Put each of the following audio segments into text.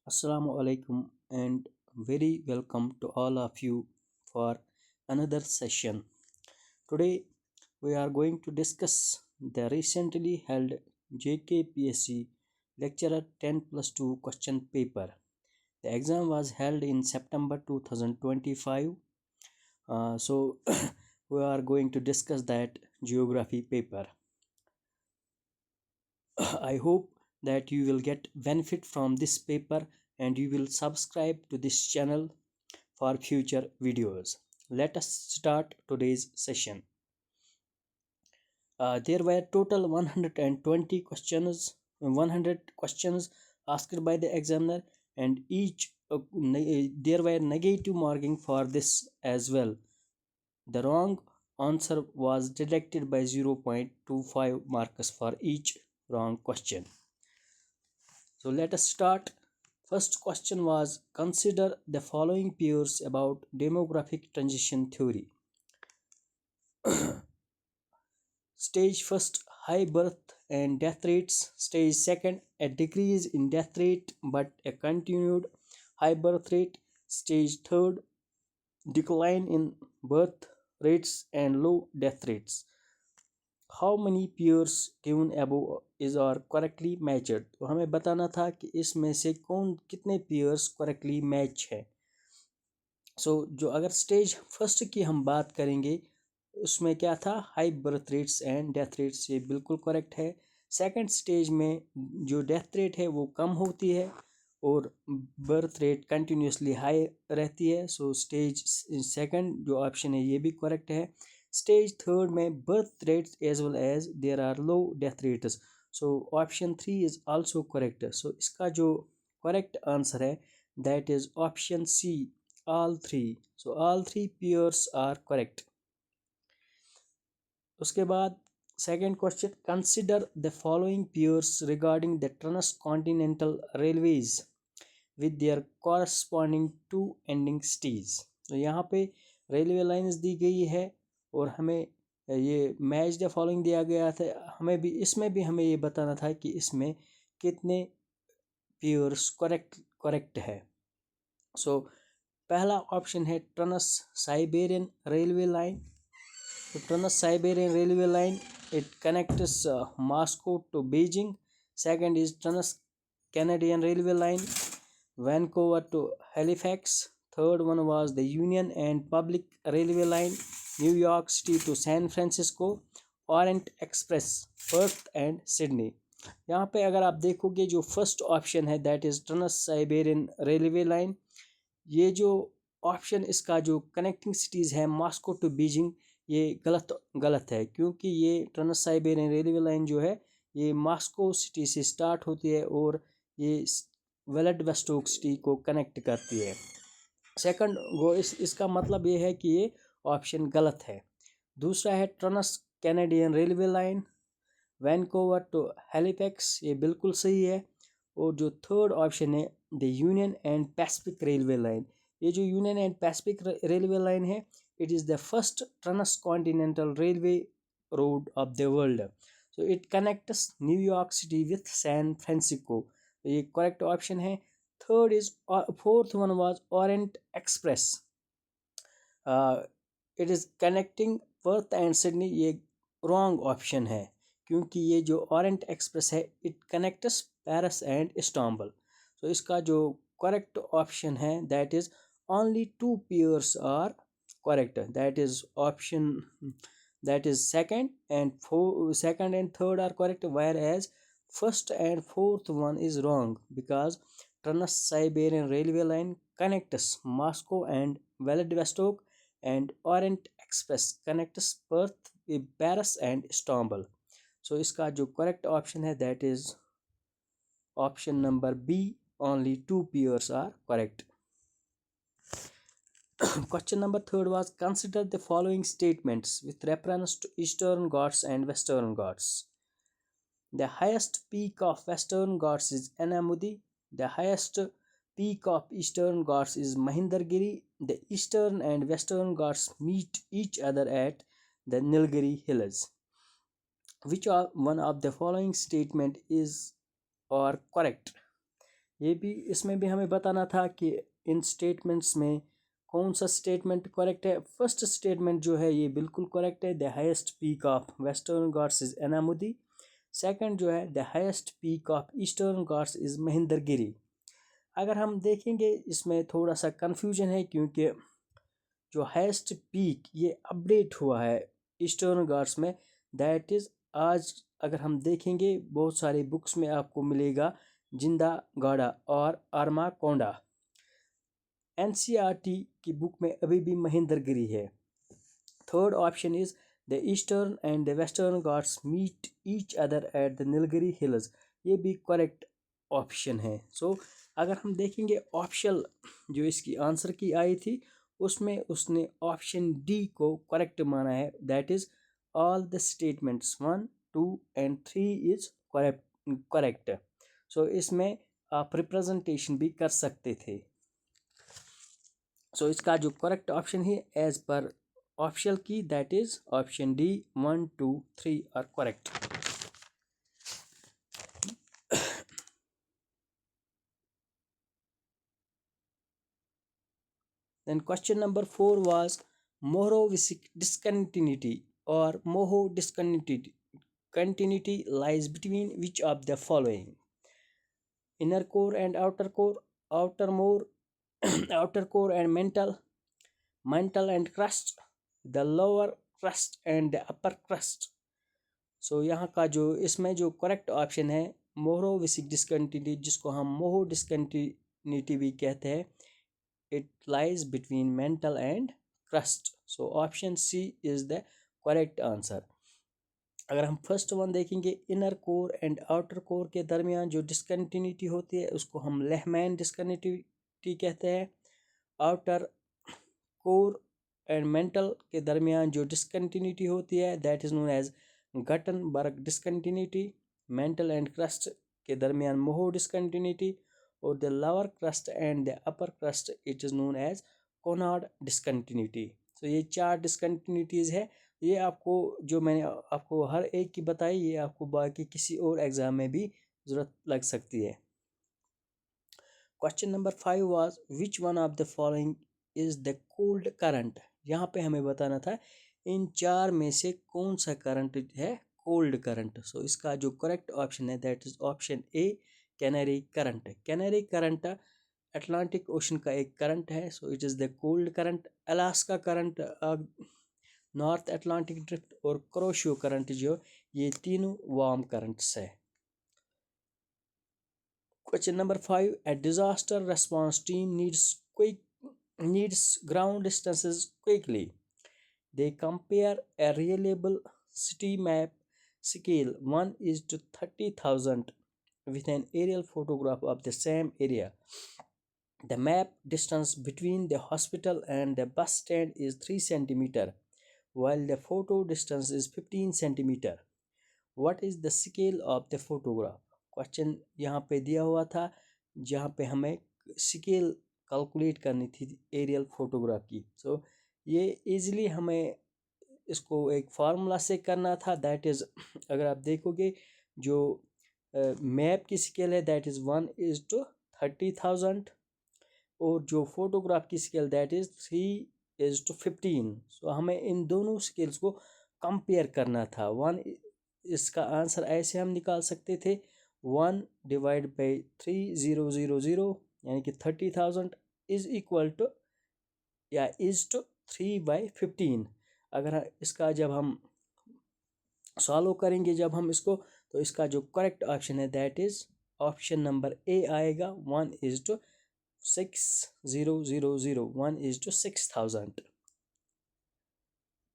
Assalamu alaikum and very welcome to all of you for another session. Today we are going to discuss the recently held JKPSC Lecturer 10 plus 2 question paper. The exam was held in September 2025. So we are going to discuss that geography paper. I hope that you will get benefit from this paper and you will subscribe to this channel for future videos. Let us start today's session. There were total 120 questions, 100 questions asked by the examiner, and there were negative marking for this as well. The wrong answer was deducted by 0.25 marks for each wrong question. So let us start. First question was, consider the following pairs about demographic transition theory. Stage first, high birth and death rates. Stage second, a decrease in death rate but a continued high birth rate. Stage third, decline in birth rates and low death rates. How many pairs given above is are correctly matched? तो हमें बताना था कि इसमें से कौन कितने pairs correctly match है. जो अगर स्टेज फर्स्ट की हम बात करेंगे उसमें क्या था, high birth rates and death rates, ये बिल्कुल करेक्ट है. सेकंड स्टेज में जो डेथ रेट है वो कम होती है और बर्थ रेट कंटिन्यूसली हाई रहती है. स्टेज सेकंड जो ऑप्शन है ये भी करेक्ट है. स्टेज थर्ड में birth rates as well as there are low death rates. Option 3 is also correct. इसका जो करेक्ट आंसर है that is option C, all three. All three pairs are correct. उसके बाद second question, consider the following pairs regarding the transcontinental railways with their corresponding to ending stages. तो यहाँ पे railway lines दी गई है और हमें ये मैच द फॉलोइंग दिया गया था. हमें भी इसमें भी हमें ये बताना था कि इसमें कितने pairs करेक्ट है. पहला ऑप्शन है Trans Siberian railway line. Trans Siberian railway line, it connects Moscow to Beijing. Second is Trans Canadian railway line, Vancouver to Halifax. Third one was the Union and public railway line, New York city to San Francisco. Orient Express, Perth and Sydney. यहाँ पे अगर आप देखोगे जो first option है that is Trans Siberian railway line, ये जो option इसका जो कनेक्टिंग सिटीज़ है मॉस्को टू बीजिंग, ये गलत है क्योंकि ये ट्रांस साइबेरियन रेलवे लाइन जो है ये मॉस्को सिटी से स्टार्ट होती है और ये व्लादिवोस्टोक सिटी को कनेक्ट करती है. सेकंड वो इसका मतलब ये है कि ये ऑप्शन गलत है. दूसरा है trans Canadian railway line, Vancouver to Halifax, ये बिल्कुल सही है. और जो थर्ड ऑप्शन है the Union and Pacific railway line, ये जो Union and Pacific railway line है it is the first transcontinental railway road of the world. It connects New York city with San Francisco, ये करेक्ट ऑप्शन है. Third is fourth one was Orient Express, it is connecting Perth and Sydney, ये wrong option है क्योंकि ये जो Orient Express है it connects Paris and Istanbul. इसका जो करेक्ट ऑप्शन है that is only two pairs are correct, that is option that is second and third are correct, whereas first and fourth one is wrong because Trans-Siberian Railway Line connects Moscow and Vladivostok and Orient Express connects Perth, Paris and Istanbul. इसका जो correct option है that is option number B, only two pairs are correct. Question number third was, consider the following statements with reference to Eastern Ghats and Western Ghats. The highest peak of Western Ghats is Anamudi. The highest peak of Eastern Ghats is Mahendragiri. The Eastern and Western Ghats meet each other at the Nilgiri Hills. Which one of the following statement is or correct? ये भी इसमें भी हमें बताना था कि इन statements में कौन सा स्टेटमेंट करेक्ट है। फर्स्ट स्टेटमेंट जो है ये बिल्कुल करेक्ट है, the highest peak of Western Ghats is Anamudi. Second जो है, the highest peak of Eastern Ghats is Mahendragiri. अगर हम देखेंगे इसमें थोड़ा सा कंफ्यूजन है, क्योंकि जो हाईएस्ट पीक ये अपडेट हुआ है ईस्टर्न घाट्स में, दैट इज़ आज अगर हम देखेंगे बहुत सारे बुक्स में आपको मिलेगा जिंदा गाड़ा और आर्मा कोंडा। एनसीईआरटी की बुक में अभी भी महेंद्रगिरी है। Third option is the Eastern and the Western Ghats meet each other at the Nilgiri hills. ये भी करेक्ट ऑप्शन है। सो अगर हम देखेंगे ऑप्शन जो इसकी आंसर की आई थी, उसमें उसने ऑप्शन डी को करेक्ट माना है, that is all the statements 1, 2 and 3 is correct. So इसमें आप रिप्रेजेंटेशन भी कर सकते थे। सो इसका जो करेक्ट ऑप्शन है as per optional key, that is option D, 1, 2, 3 are correct. Then question number 4 was Mohorovicic discontinuity or Moho discontinuity continuity lies between which of the following? Inner core and outer core, outer more outer core and mantle and crust, the lower crust and the upper crust. सो यहाँ का जो इसमें जो correct option है मोहोरोविसिक discontinuity, जिसको हम मोहो discontinuity भी कहते हैं, it lies between mantle and crust. So option C is the correct answer. अगर हम फर्स्ट वन देखेंगे, inner core and outer core के दरमियान जो डिस्कंटिन्यूटी होती है उसको हम लेहमैन डिस्कंटिन्यूटी कहते हैं। आउटर कोर एंड मेंटल के दरमियान जो डिस्कंटिन्यूटी होती है that is known as Gutenberg discontinuity. Mantle and crust के दरमियान मोहो डिस्कंटिन्यूटी, और the lower crust and the upper crust it is known as Conrad discontinuity. तो ये 4 डिस्कंटिन्यूटीज़ है। ये आपको जो मैंने आपको हर एक की बताई, ये आपको बाकी किसी और एग्ज़ाम में भी ज़रूरत लग सकती है। Question number 5 was which one of the following is the cold current. यहाँ पे हमें बताना था इन 4 में से कौन सा करंट है कोल्ड करंट। सो इसका जो करेक्ट ऑप्शन है that is option A, canary current. Canary current Atlantic ocean का एक करंट है, so it is the cold current. Alaska current north Atlantic drift और क्रोशियो करंट जो ये तीनों वार्म करंट्स है। Question number 5, a disaster response team needs ground distances quickly. They compare a reliable city map scale 1 is to 30,000 with an aerial photograph of the same area. The map distance between the hospital and the bus stand is 3 centimeter, while the photo distance is 15 centimeter. What is the scale of the photograph? Question यहाँ पे दिया हुआ था जहाँ पे हमें scale calculate करनी थी एरियल फोटोग्राफ की। सो ये इजीली हमें इसको एक फार्मूला से करना था, दैट इज़ अगर आप देखोगे जो मैप की स्केल है दैट इज़ 1 is to 30,000, और जो फोटोग्राफ की scale that is 3 is to 15। सो हमें इन दोनों स्केल्स को कंपेयर करना था। 1 इसका आंसर ऐसे हम निकाल सकते थे 1 डिवाइड बाई 3000 यानी कि 30,000 इज इक्वल टू या इज टू 3/15। अगर इसका जब हम सॉल्व करेंगे जब हम इसको, तो इसका जो करेक्ट ऑप्शन है that is option number A आएगा, 1 is to 6000, 1 is to 6,000।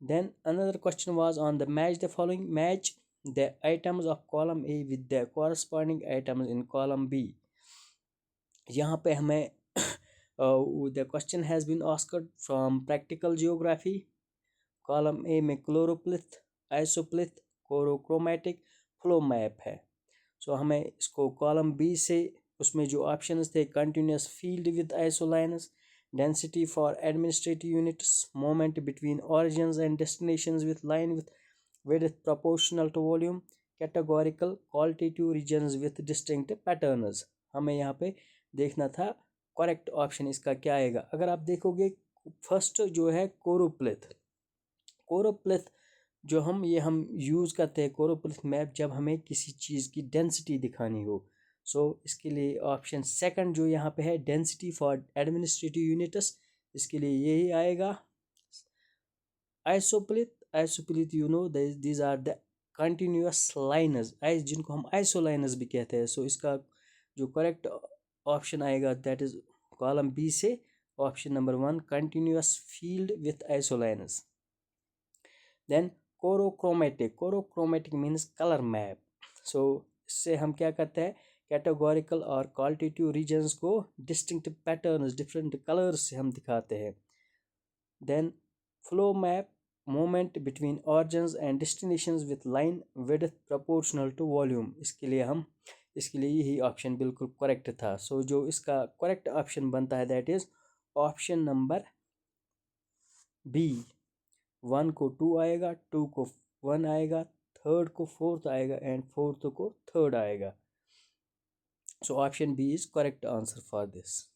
Then another question was on the match the following, match the items of column A with the corresponding items in column B। यहाँ पे हमें the question has been asked from practical geography। column A में क्लोरोप्लिथ, आइसोप्लिथ, कोरोक्रोमेटिक, flow map है। सो हमें इसको column B से उसमें जो ऑप्शंस थे continuous field with isolines, density for administrative units, moment between origins and destinations with line with proportional to volume, categorical qualitative regions with distinct patterns। हमें यहाँ पे देखना था करेक्ट ऑप्शन इसका क्या आएगा। अगर आप देखोगे फर्स्ट जो है कोरोप्लिथ, कोरोप्लिथ जो हम यूज़ करते हैं कोरोप्लिथ मैप जब हमें किसी चीज़ की डेंसिटी दिखानी हो। सो इसके लिए ऑप्शन सेकंड जो यहाँ पे है डेंसिटी फॉर एडमिनिस्ट्रेटिव यूनिट्स, इसके लिए यही आएगा। Isopleth you know these are the continuous lines, जिनको हम आइसोलाइनस भी कहते हैं। सो इसका जो करेक्ट ऑप्शन आएगा दैट इज कॉलम बी से option number 1 continuous field with isolines. Then chorochromatic means colour map. So इससे हम क्या करते हैं कैटेगोरिकल और क्वालिटेटिव रीजन्स को डिस्टिंक्टिव पैटर्न्स डिफरेंट कलर्स से हम दिखाते हैं। Then flow map movement between origins and destinations with line width proportional to volume, इसके लिए यही ऑप्शन बिल्कुल करेक्ट था। सो जो इसका करेक्ट ऑप्शन बनता है that is option number B. 1 को 2 आएगा, 2 को 1 आएगा, थर्ड को 4th आएगा एंड 4th को 3rd आएगा। So option B is correct answer for this.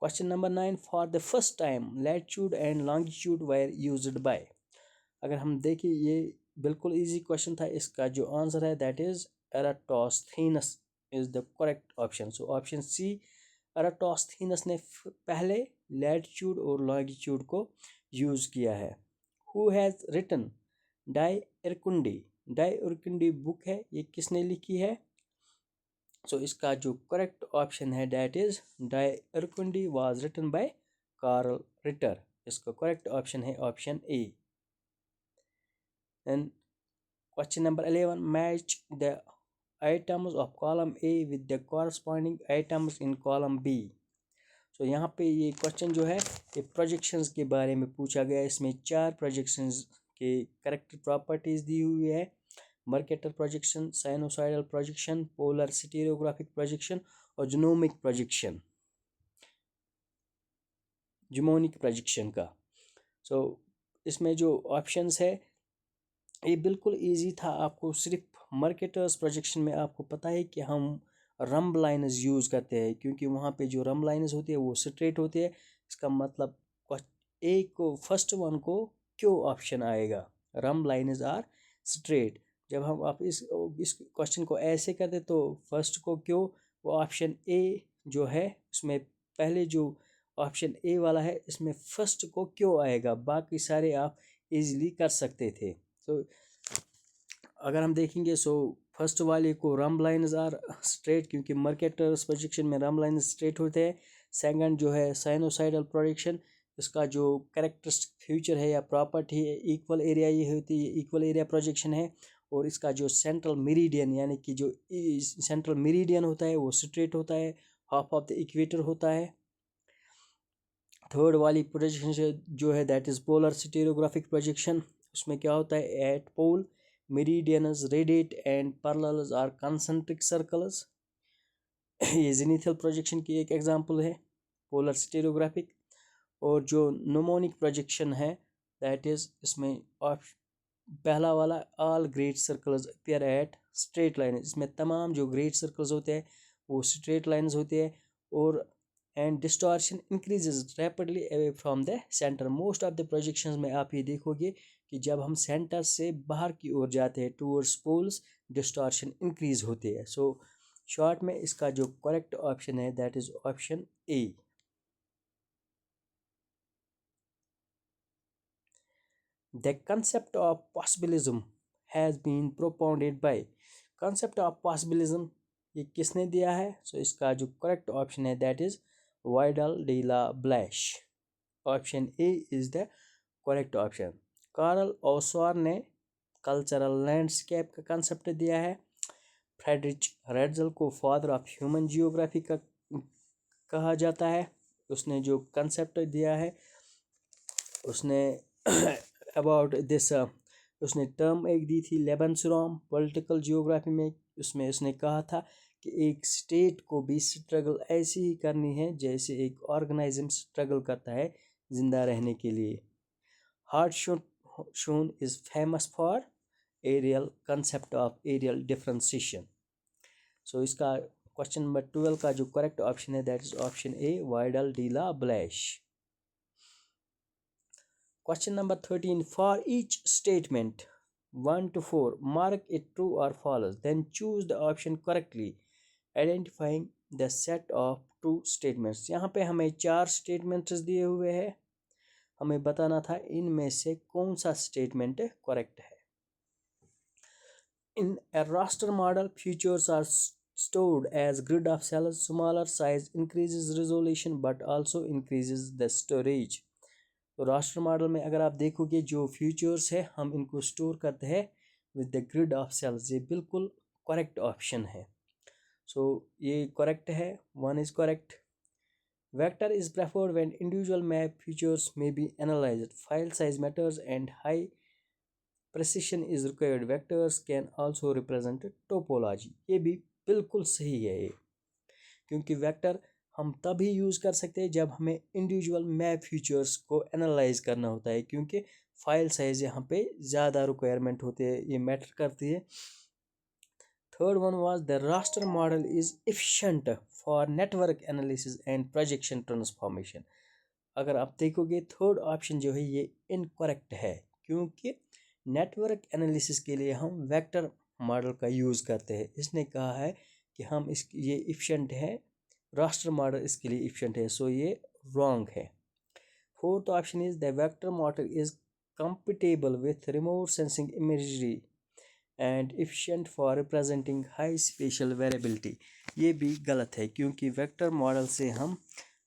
Question number 9 for the first time latitude and longitude were used by. अगर हम देखें ये बिल्कुल इजी क्वेश्चन था, इसका जो आंसर है that is Eratosthenes is the correct option. So option C Eratosthenes ने पहले लैटिट्यूड और लॉन्गिट्यूड को यूज़ किया है। Who has written Die Erdkunde book है, ये किसने लिखी है। सो इसका जो करेक्ट ऑप्शन है that is Die Erdkunde was written by Karl Ritter. इसका करेक्ट ऑप्शन है option A. Then question number 11 match the items of column A with the corresponding items in column B. सो यहाँ पे ये question जो है ये projections के बारे में पूछा गया है। इसमें 4 प्रोजेक्शंस के करेक्टर प्रॉपर्टीज़ दी हुई है। Mercator projection, sinusoidal projection, polar stereographic projection और जिनोमिक प्रोजेक्शन का। सो इसमें जो ऑप्शंस है ये बिल्कुल इजी था। आपको सिर्फ मर्केटर्स प्रोजेक्शन में आपको पता है कि हम रम्ब लाइन्स यूज़ करते हैं क्योंकि वहाँ पे जो रम्ब लाइन्स होती है वो स्ट्रेट होती है। इसका मतलब एक को फर्स्ट वन को क्यों ऑप्शन आएगा, रम्ब लाइन्स आर स्ट्रेट। जब हम आप इस क्वेश्चन को ऐसे करते तो फर्स्ट को क्यों, वो ऑप्शन ए जो है उसमें पहले जो ऑप्शन ए वाला है इसमें फर्स्ट को क्यों आएगा, बाकी सारे आप इजीली कर सकते थे। तो अगर हम देखेंगे सो फर्स्ट वाले को रम्ब लाइन्स आर स्ट्रेट क्योंकि मर्केटर्स प्रोजेक्शन में रम्ब लाइन्स स्ट्रेट होते हैं। सेकंड जो है साइनोसाइडल प्रोजेक्शन, इसका जो कैरेक्टरिस्टिक फ्यूचर है या प्रॉपर्टी है इक्वल एरिया ये होती है, इक्वल एरिया प्रोजेक्शन है। और इसका जो सेंट्रल मेरिडियन यानी कि जो सेंट्रल मेरिडियन होता है वो स्ट्रेट होता है, हाफ ऑफ द इक्वेटर होता है। थर्ड वाली प्रोजेक्शन जो है that is polar stereographic projection, उसमें क्या होता है at pole meridians radiate and parallels are concentric circles. ये जेनिथल प्रोजेक्शन की एक एग्जांपल है पोलर स्टीरियोग्राफिक। और जो न्यूमोनिक प्रोजेक्शन है दैट इज़ इसमें पहला वाला all great circles appear eight straight line, इसमें तमाम जो ग्रेट सर्कल्स होते हैं वो स्ट्रेट लाइंस होते हैं। और and distortion increases rapidly away from the centre. Most of the projections में आप ये देखोगे कि जब हम सेंटर से बाहर की ओर जाते हैं टूवर्ड्स पोल्स डिस्टॉर्शन इंक्रीज होती है। सो शॉर्ट में इसका जो करेक्ट ऑप्शन है that is option A. The concept of possibilism has been propounded by। concept of possibilism ये किसने दिया है। सो इसका जो करेक्ट ऑप्शन है that is Vidal de la Blache. Option A is the correct option. Karl ओसवार ने cultural landscape का कंसेप्ट दिया है। फ्रेडरिच रेडजल को फादर ऑफ ह्यूमन जियोग्राफी का कहा जाता है। उसने जो कंसेप्ट दिया है उसने अबाउट दिस उसने टर्म एक दी थी लेबनसुराम पॉलिटिकल जियोग्राफी में। उसमें उसने कहा था कि एक स्टेट को भी स्ट्रगल ऐसी ही करनी है जैसे एक ऑर्गेनिज्म स्ट्रगल करता है ज़िंदा रहने के लिए। Hartshorne is famous for areal concept of areal differentiation. So इसका क्वेश्चन नंबर 12 का जो करेक्ट ऑप्शन है that is option A Vidal de la Blache. Question number 13 for each statement 1 to 4 mark it true or false then choose the option correctly identifying the set of true statements। यहाँ पे हमें 4 statements दिए हुए हैं, हमें बताना था इनमें से कौन सा स्टेटमेंट करेक्ट है। In a raster model, features are stored as grid of cells. Smaller size increases resolution but also increases the storage। तो रास्टर मॉडल में अगर आप देखोगे जो फीचर्स है हम इनको स्टोर करते हैं with the grid of cells. ये बिल्कुल करेक्ट ऑप्शन है। सो ये करेक्ट है, 1 is correct. Vector is preferred when individual map features may be analyzed. File size matters and high precision is required. Vectors can also represent topology। ये भी बिल्कुल सही है ये, क्योंकि वेक्टर हम तभी यूज़ कर सकते हैं जब हमें इंडिविजुअल मैप फीचर्स को एनालाइज करना होता है, क्योंकि फाइल साइज यहाँ पे ज़्यादा रिक्वायरमेंट होते हैं, ये मैटर करती है। Third one was the raster model is efficient for network analysis and projection transformation. अगर आप देखोगे थर्ड ऑप्शन जो है ये इनकरेक्ट है, क्योंकि नेटवर्क एनालिसिस के लिए हम वेक्टर मॉडल का यूज़ करते हैं। इसने कहा है कि हम ये एफिशिएंट है, रास्टर मॉडल इसके लिए एफिशिएंट है, सो ये रॉन्ग है। Fourth option is the vector model is compatible with remote sensing imagery and efficient for representing high special variability. ये भी गलत है, क्योंकि वेक्टर मॉडल से हम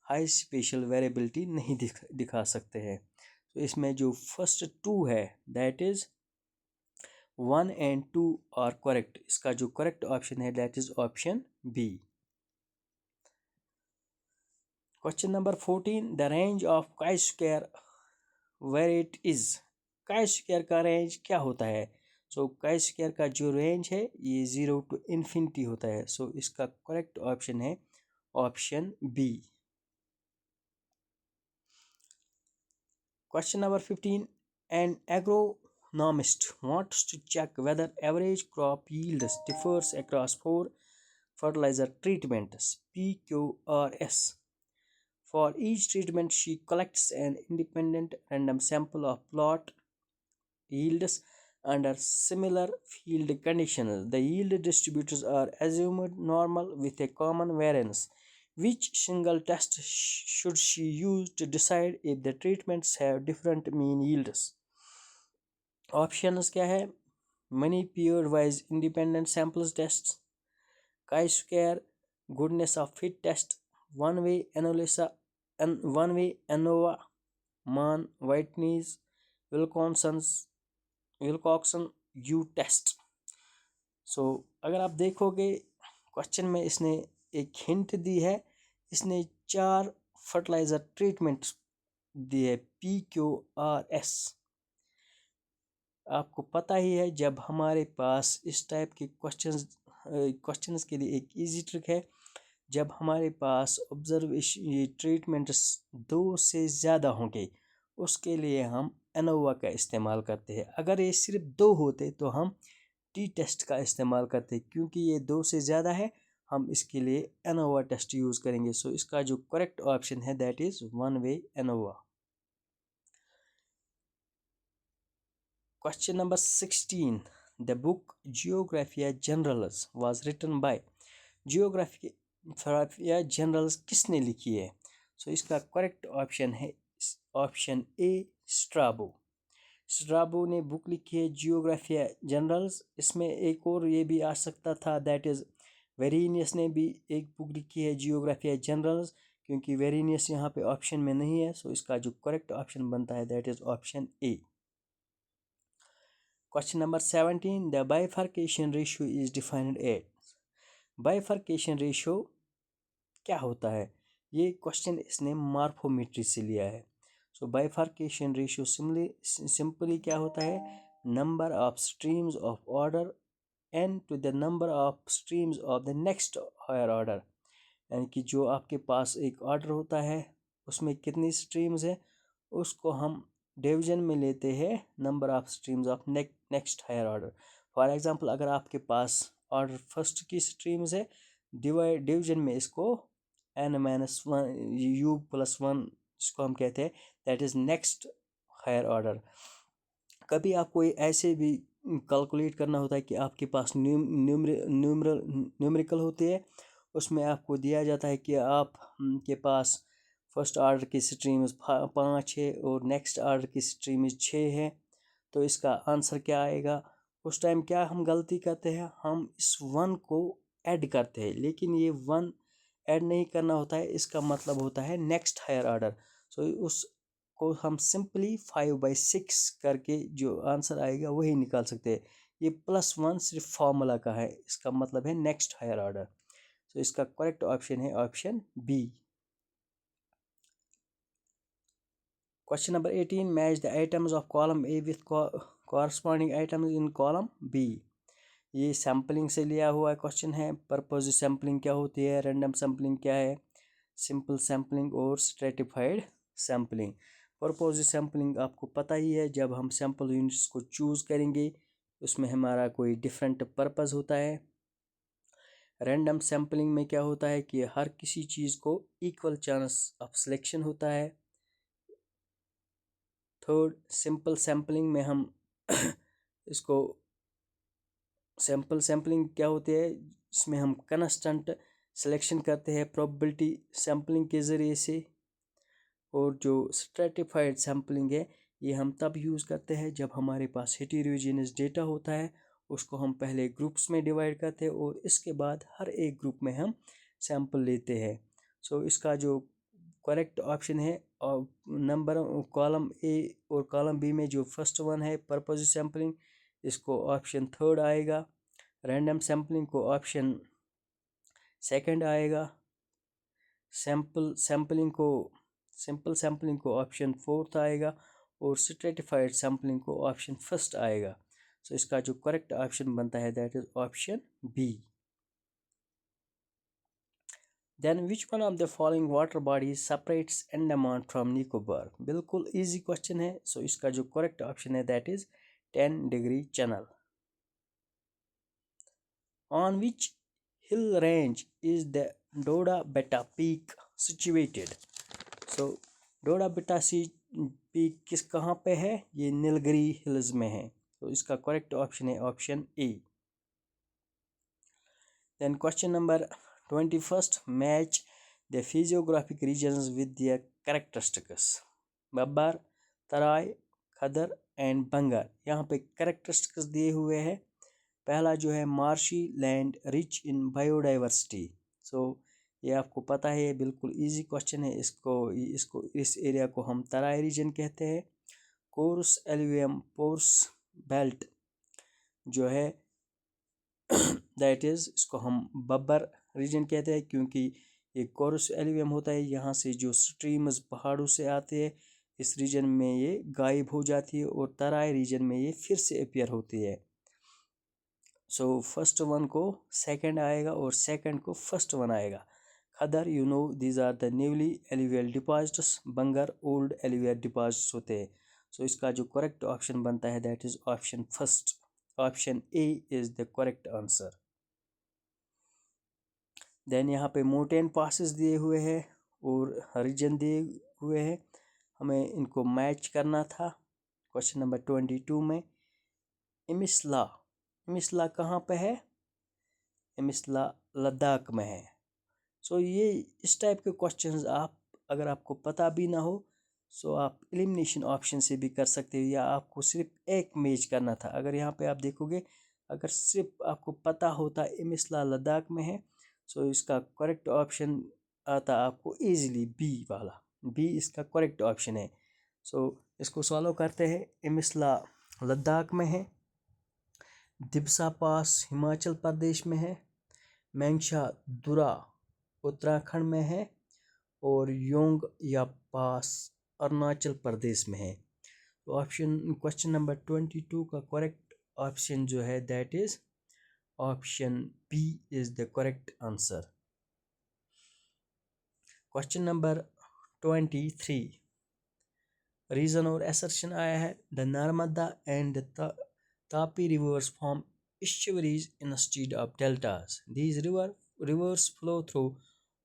हाई स्पेशल वेरिएबिलिटी नहीं दिखा सकते हैं। तो इसमें जो फर्स्ट 2 है that is 1 and 2 are correct. इसका जो करेक्ट ऑप्शन है that is option B. Question number 14 the range of chi square where it is. Chi square का रेंज क्या होता है? सो काई स्क्वायर का जो रेंज है ये 0 to infinity होता है। सो इसका करेक्ट ऑप्शन है option B. Question number 15 an agronomist wants to check whether average crop yields differs across 4 fertilizer treatments P, Q, or S. For each treatment, she collects an independent random sample of plot yields under similar field conditions. The yield distributors are assumed normal with a common variance. Which single test should she use to decide if the treatments have different mean yields? Options क्या है? Many peer wise independent samples tests, chi-square, goodness of fit test, one-way ANOVA, Mann, Whitney's, Wilcoxon U test. So अगर आप देखोगे question में इसने एक hint दी है, इसने 4 फर्टिलाइज़र ट्रीटमेंट दिए PQRS। आपको पता ही है जब हमारे पास इस टाइप के क्वेश्चंस के लिए एक इजी ट्रिक है, जब हमारे पास ऑब्जर्वेशन ये ट्रीटमेंट्स 2 से ज़्यादा होंगे उसके लिए हम एनोवा का इस्तेमाल करते हैं। अगर ये सिर्फ 2 होते तो हम टी टेस्ट का इस्तेमाल करते, क्योंकि ये 2 से ज़्यादा है हम इसके लिए एनोवा टेस्ट यूज़ करेंगे। सो इसका जो करेक्ट ऑप्शन है that is one-way ANOVA. Question number 16 the book Geographia Generalis was written by. Geographia Generalis किसने लिखी है? सो इसका करेक्ट ऑप्शन है ऑप्शन ए स्ट्राबो। स्ट्राबो ने बुक लिखी है जियोग्राफिया जनरल्स। इसमें एक और ये भी आ सकता था दैट इज़ वेरिनियस ने भी एक बुक लिखी है जियोग्राफिया जनरल्स, क्योंकि वेरिनियस यहाँ पे ऑप्शन में नहीं है। सो इसका जो करेक्ट ऑप्शन बनता है that is option A. Question number 17 the bifurcation ratio is defined at. Bifurcation ratio क्या होता है? ये क्वेश्चन इसने मार्फोमेट्री से लिया है। सो बाइफर्केशन रेशियो सिंपली क्या होता है? Number of streams of order n to the number of streams of the next higher order. यानी कि जो आपके पास एक ऑर्डर होता है उसमें कितनी स्ट्रीम्स है, उसको हम डिवीजन में लेते हैं number of streams of next higher order. For example अगर आपके पास ऑर्डर फर्स्ट की स्ट्रीम्स है डिवीजन में इसको n-1 u+1 जिसको हम कहते हैं that is next higher order. कभी आपको ऐसे भी कैलकुलेट करना होता है कि आपके पास न्यूमरिकल होते हैं, उसमें आपको दिया जाता है कि आप के पास फर्स्ट ऑर्डर की स्ट्रीम्स 5 है और नेक्स्ट ऑर्डर की स्ट्रीम्स 6 है, तो इसका आंसर क्या आएगा। उस टाइम क्या हम गलती करते हैं, हम इस 1 को ऐड करते हैं, लेकिन ये 1 ऐड नहीं करना होता है, इसका मतलब होता है नेक्स्ट हायर ऑर्डर। सो उस को हम सिंपली 5/6 करके जो आंसर आएगा वही निकाल सकते हैं। ये +1 सिर्फ फार्मूला का है, इसका मतलब है नेक्स्ट हायर ऑर्डर। तो इसका करेक्ट ऑप्शन है option B. Question number 18, match the items of column A with corresponding items in column B. ये सैम्पलिंग से लिया हुआ क्वेश्चन है। पर्पस सैम्पलिंग क्या होती है, रैंडम सैम्पलिंग क्या है, सिंपल सैम्पलिंग और स्ट्रेटिफाइड सैम्पलिंग। पर्पस सैम्पलिंग आपको पता ही है, जब हम सैम्पल यूनिट्स को चूज़ करेंगे उसमें हमारा कोई डिफरेंट पर्पस होता है। रैंडम सैम्पलिंग में क्या होता है कि हर किसी चीज़ को इक्वल चांस ऑफ सिलेक्शन होता है। थर्ड, सिंपल सैम्पलिंग में हम इसको सैम्पलिंग क्या होती है, इसमें हम कंस्टेंट सिलेक्शन करते हैं प्रोबेबिलिटी सैम्पलिंग के ज़रिए से। और जो स्ट्रेटिफाइड सैम्पलिंग है ये हम तब यूज़ करते हैं जब हमारे पास हेटेरोजेनस डेटा होता है, उसको हम पहले ग्रुप्स में डिवाइड करते हैं और इसके बाद हर एक ग्रुप में हम सैंपल लेते हैं। सो इसका जो करेक्ट ऑप्शन है और नंबर कॉलम ए और कॉलम बी में जो फर्स्ट वन है पर्पस सैम्पलिंग, इसको ऑप्शन थर्ड आएगा। रैंडम सैम्पलिंग को ऑप्शन सेकंड आएगा। सिंपल सैम्पलिंग को ऑप्शन फोर्थ आएगा और स्ट्रेटिफाइड सैम्पलिंग को ऑप्शन फर्स्ट आएगा। सो इसका जो करेक्ट ऑप्शन बनता है that is option B. Then which one of the following water bodies separates Andaman from Nicobar. बिल्कुल इजी क्वेश्चन है। सो इसका जो करेक्ट ऑप्शन है that is 10 degree channel. On which hill range is the Doda Betta peak situated. So Doda Betta peak किस कहाँ पे है, ये नीलगिरी हिल्स में है। तो इसका करेक्ट ऑप्शन है option A. Then question number 21, match the physiographic regions with the characteristics. Bhabar, terai, khadar and bangar. यहाँ पे कैरेक्टरिस्टिक्स दिए हुए हैं। पहला जो है marshy land rich in biodiversity. So ये आपको पता है, बिल्कुल इजी क्वेश्चन है। इसको इस एरिया को हम तराई रीजन कहते हैं। कोरस एल्यूवियम पोर्स बेल्ट जो है दैट इज़ इसको हम बब्बर रीजन कहते हैं, क्योंकि ये कोरस एल्यूवियम होता है, यहाँ से जो स्ट्रीम्स पहाड़ों से आते हैं इस रीजन में ये गायब हो जाती है और तराई रीजन में ये फिर से अपीयर होती है। सो फर्स्ट वन को सेकंड आएगा और सेकंड को फर्स्ट वन आएगा। Khadar, you know these are the newly alluvial deposits. Bangar old alluvial deposits होते हैं। सो इसका जो करेक्ट ऑप्शन बनता है that is option first. Option A is the correct answer. Then यहाँ पे माउंटेन पासेस दिए हुए हैं और रीजन दिए हुए हैं, हमें इनको मैच करना था। क्वेश्चन नंबर 22 में इमिस्ला कहाँ पे है, इमिस्ला लद्दाख में है। सो ये इस टाइप के क्वेश्चंस आप अगर आपको पता भी ना हो सो आप एलिमिनेशन ऑप्शन से भी कर सकते हो, या आपको सिर्फ एक मैच करना था। अगर यहाँ पे आप देखोगे अगर सिर्फ आपको पता होता इमिस्ला लद्दाख में है सो इसका करेक्ट ऑप्शन आता आपको इजीली बी वाला। बी इसका करेक्ट ऑप्शन है। सो इसको सॉल्व करते हैं। इमिस्ला लद्दाख में है, दिब्सा पास हिमाचल प्रदेश में है, मेंगशा दुरा उत्तराखंड में है और योंग या पास अरुणाचल प्रदेश में है। तो ऑप्शन क्वेश्चन नंबर 22 का करेक्ट ऑप्शन जो है that is option B is the correct answer. Question number 23, reason और असर्शन आया है the Narmada and Tapi rivers form estuaries instead of deltas. These rivers rivers flow through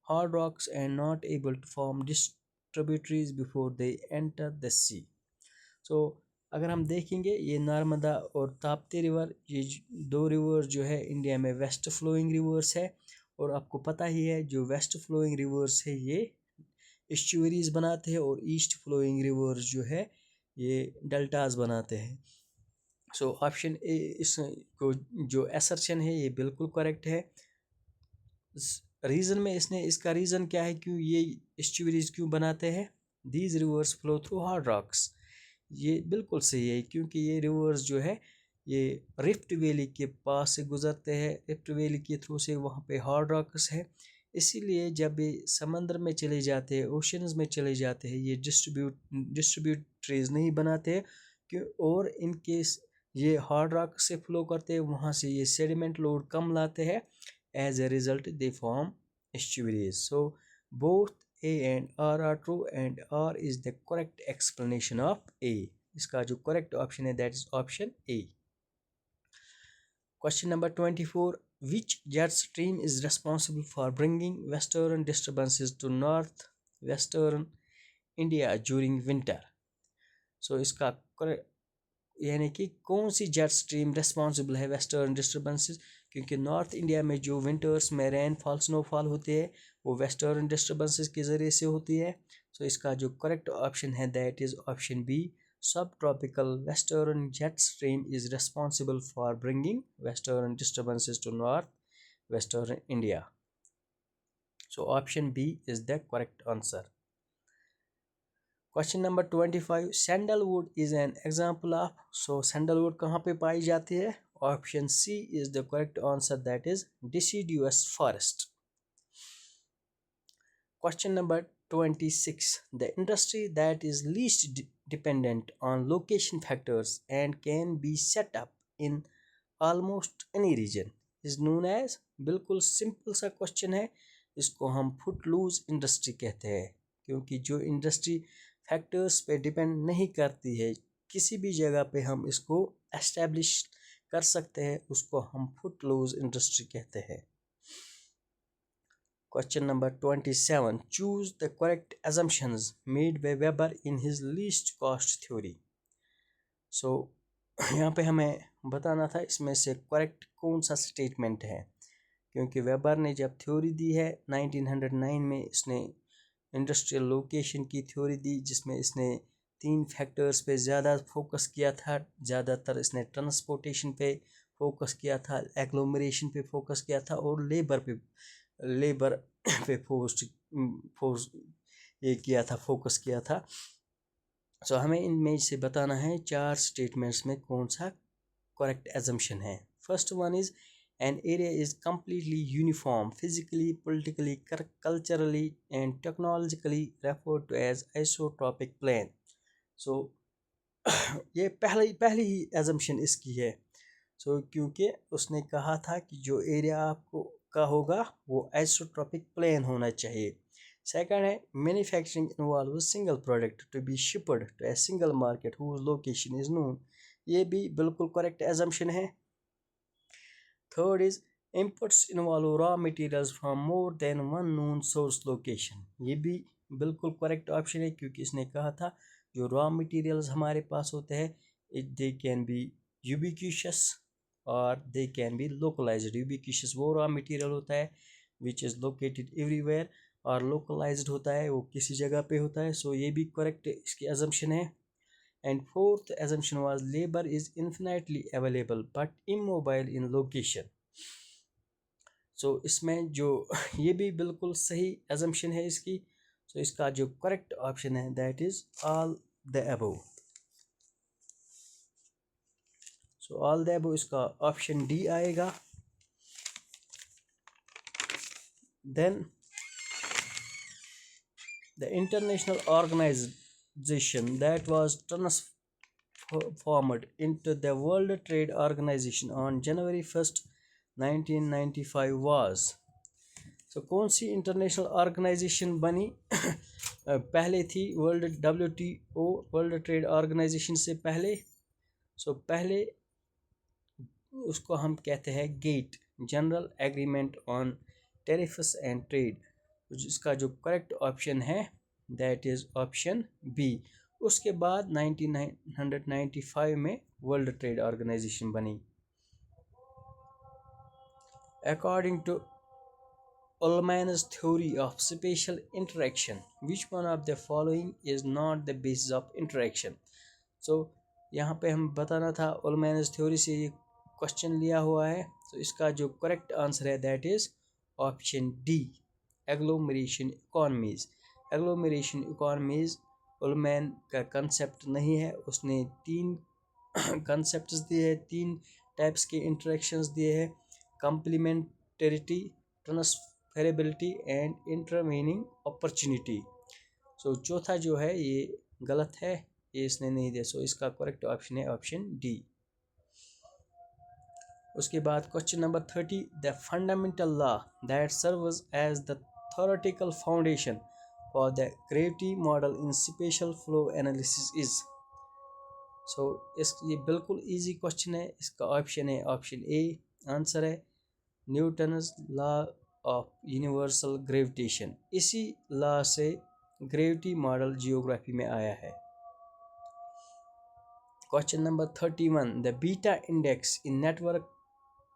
hard rocks and not able to form distributaries before they enter the sea. So अगर हम देखेंगे ये नर्मदा और Tapti river, ये दो रिवर्स जो है इंडिया में वेस्ट फ्लोइंग रिवर्स है, और आपको पता ही है जो वेस्ट फ्लोइंग रिवर्स है ये एस्चुअरीज बनाते हैं और ईस्ट फ्लोइंग रिवर्स जो है ये डेल्टाज बनाते हैं. सो ऑप्शन ए इस को जो असर्शन है ये बिल्कुल करेक्ट है. रीज़न में इसने इसका रीज़न क्या है क्यों ये एस्चुअरीज क्यों बनाते हैं, these rivers flow through hard rocks. ये बिल्कुल सही है क्योंकि ये रिवर्स जो है ये रिफ्ट वैली के पास से गुजरते हैं, रिफ्ट वैली के थ्रू से वहाँ पे हार्ड रॉक्स है, इसीलिए जब ये समंदर में चले जाते हैं, ओशंस में चले जाते हैं, ये डिस्ट्रीब्यूटरीज नहीं बनाते हैं क्यों, और इनके ये हार्ड रॉक से फ्लो करते हैं, वहाँ से ये सेडिमेंट लोड कम लाते हैं, as a result they form estuaries. So both A and R are true and R is the correct explanation of A. इसका जो correct option है that is option A. Question number 24. Which jet stream is responsible for bringing western disturbances to northwestern India during winter? So इसका यानी कि कौन सी jet stream responsible है western disturbances, क्योंकि north India में जो विंटर्स में रेनफॉल स्नोफॉल होती है वो वेस्टर्न डिस्टर्बेंसेस के ज़रिए से होती है. सो इसका जो करेक्ट ऑप्शन है that is option B, sub tropical western jet stream is responsible for bringing western disturbances to north western India. So option B is the correct answer. Question number 25. Sandalwood is an example of. So sandalwood कहाँ पे पाई जाती है? Option C is the correct answer that is deciduous forest. Question number 26. The industry that is least dependent on location factors and can be set up in almost any region is known as. बिल्कुल simple सा question है, इसको हम foot loose industry कहते हैं, क्योंकि जो industry factors पे डिपेंड नहीं करती है, किसी भी जगह पे हम इसको एस्टैब्लिश कर सकते हैं, उसको हम फुट लूज इंडस्ट्री कहते हैं. Question number 27. Choose the correct assumptions made by Weber in his least cost theory. So यहाँ पे हमें बताना था इसमें से करेक्ट कौन सा स्टेटमेंट है, क्योंकि वेबर ने जब थ्योरी दी है 1909 में, इसने इंडस्ट्रियल लोकेशन की थ्योरी दी जिसमें इसने 3 फैक्टर्स पे ज़्यादा फोकस किया था. ज़्यादातर इसने ट्रांसपोर्टेशन पे फोकस किया था, एग्लोमरेशन पे फोकस किया था और लेबर पे फोर्स ये किया था, फोकस किया था. सो हमें इनमें से बताना है 4 स्टेटमेंट्स में कौन सा करेक्ट एजम्पशन है. First one is an area is completely uniform physically, politically, culturally and technologically referred to as isotropic plane. So ये पहली ही assumption इसकी है. So क्योंकि उसने कहा था कि जो एरिया आपको का होगा वो isotropic plane होना चाहिए. सेकंड है manufacturing involves single product to be shipped to a single market whose location is known. ये भी बिल्कुल करेक्ट assumption है. Third is inputs involve raw materials from more than one known source location. ये भी बिल्कुल correct option है क्योंकि इसने कहा था जो रॉ मटेरियल्स हमारे पास होते हैं दे कैन बी यूबिक्विशियस और दे कैन बी लोकलाइज्ड. यूबिक्विशियस वो रॉ मटेरियल होता है विच इज़ लोकेटेड एवरीवेयर, और लोकलाइज्ड होता है वो किसी जगह पे होता है. सो ये भी करेक्ट इसकी अजम्पशन है. And fourth assumption was labor is infinitely available but immobile in location. So इसमें जो ये भी बिल्कुल सही assumption है इसकी. So इसका जो correct option है that is all the above. So all the above इसका option D आएगा. Then the international organization that was transformed into the World Trade Organization on January 1st 1995 was. So कौन सी international organisation बनी? पहले थी WTO world trade organisation से पहले. सो पहले उसको हम कहते हैं GATT, general agreement on tariffs and trade। इसका जो करेक्ट ऑप्शन है दैट इज ऑप्शन बी। उसके बाद 1995 में वर्ल्ड ट्रेड ऑर्गेनाइजेशन बनी। According to Ullmann's theory of spatial interaction, which one of the following is not the basis of interaction? So यहाँ पे हम बताना था Ullmann's theory से ये क्वेश्चन लिया हुआ है। तो इसका जो करेक्ट आंसर है that is option D, agglomeration economies. Agglomeration economies Ullman का कंसेप्ट नहीं है, उसने 3 कंसेप्ट्स दिए हैं, 3 टाइप्स के इंटरेक्शंस दिए हैं, कंप्लीमेंटरिटी, ट्रांसफरेबिलिटी एंड इंटरमीनिंग अपॉर्चुनिटी। सो चौथा जो है ये गलत है, ये इसने नहीं दिया। सो इसका करेक्ट ऑप्शन है ऑप्शन डी। उसके बाद question number 30, the fundamental law that serves as the theoretical foundation for the gravity model in special flow analysis is. So ये बिल्कुल इजी क्वेश्चन है। इसका ऑप्शन है ऑप्शन ए। आंसर है Newton's law of universal gravitation. इसी law से gravity model geography में आया है। Question number 31, the beta index in network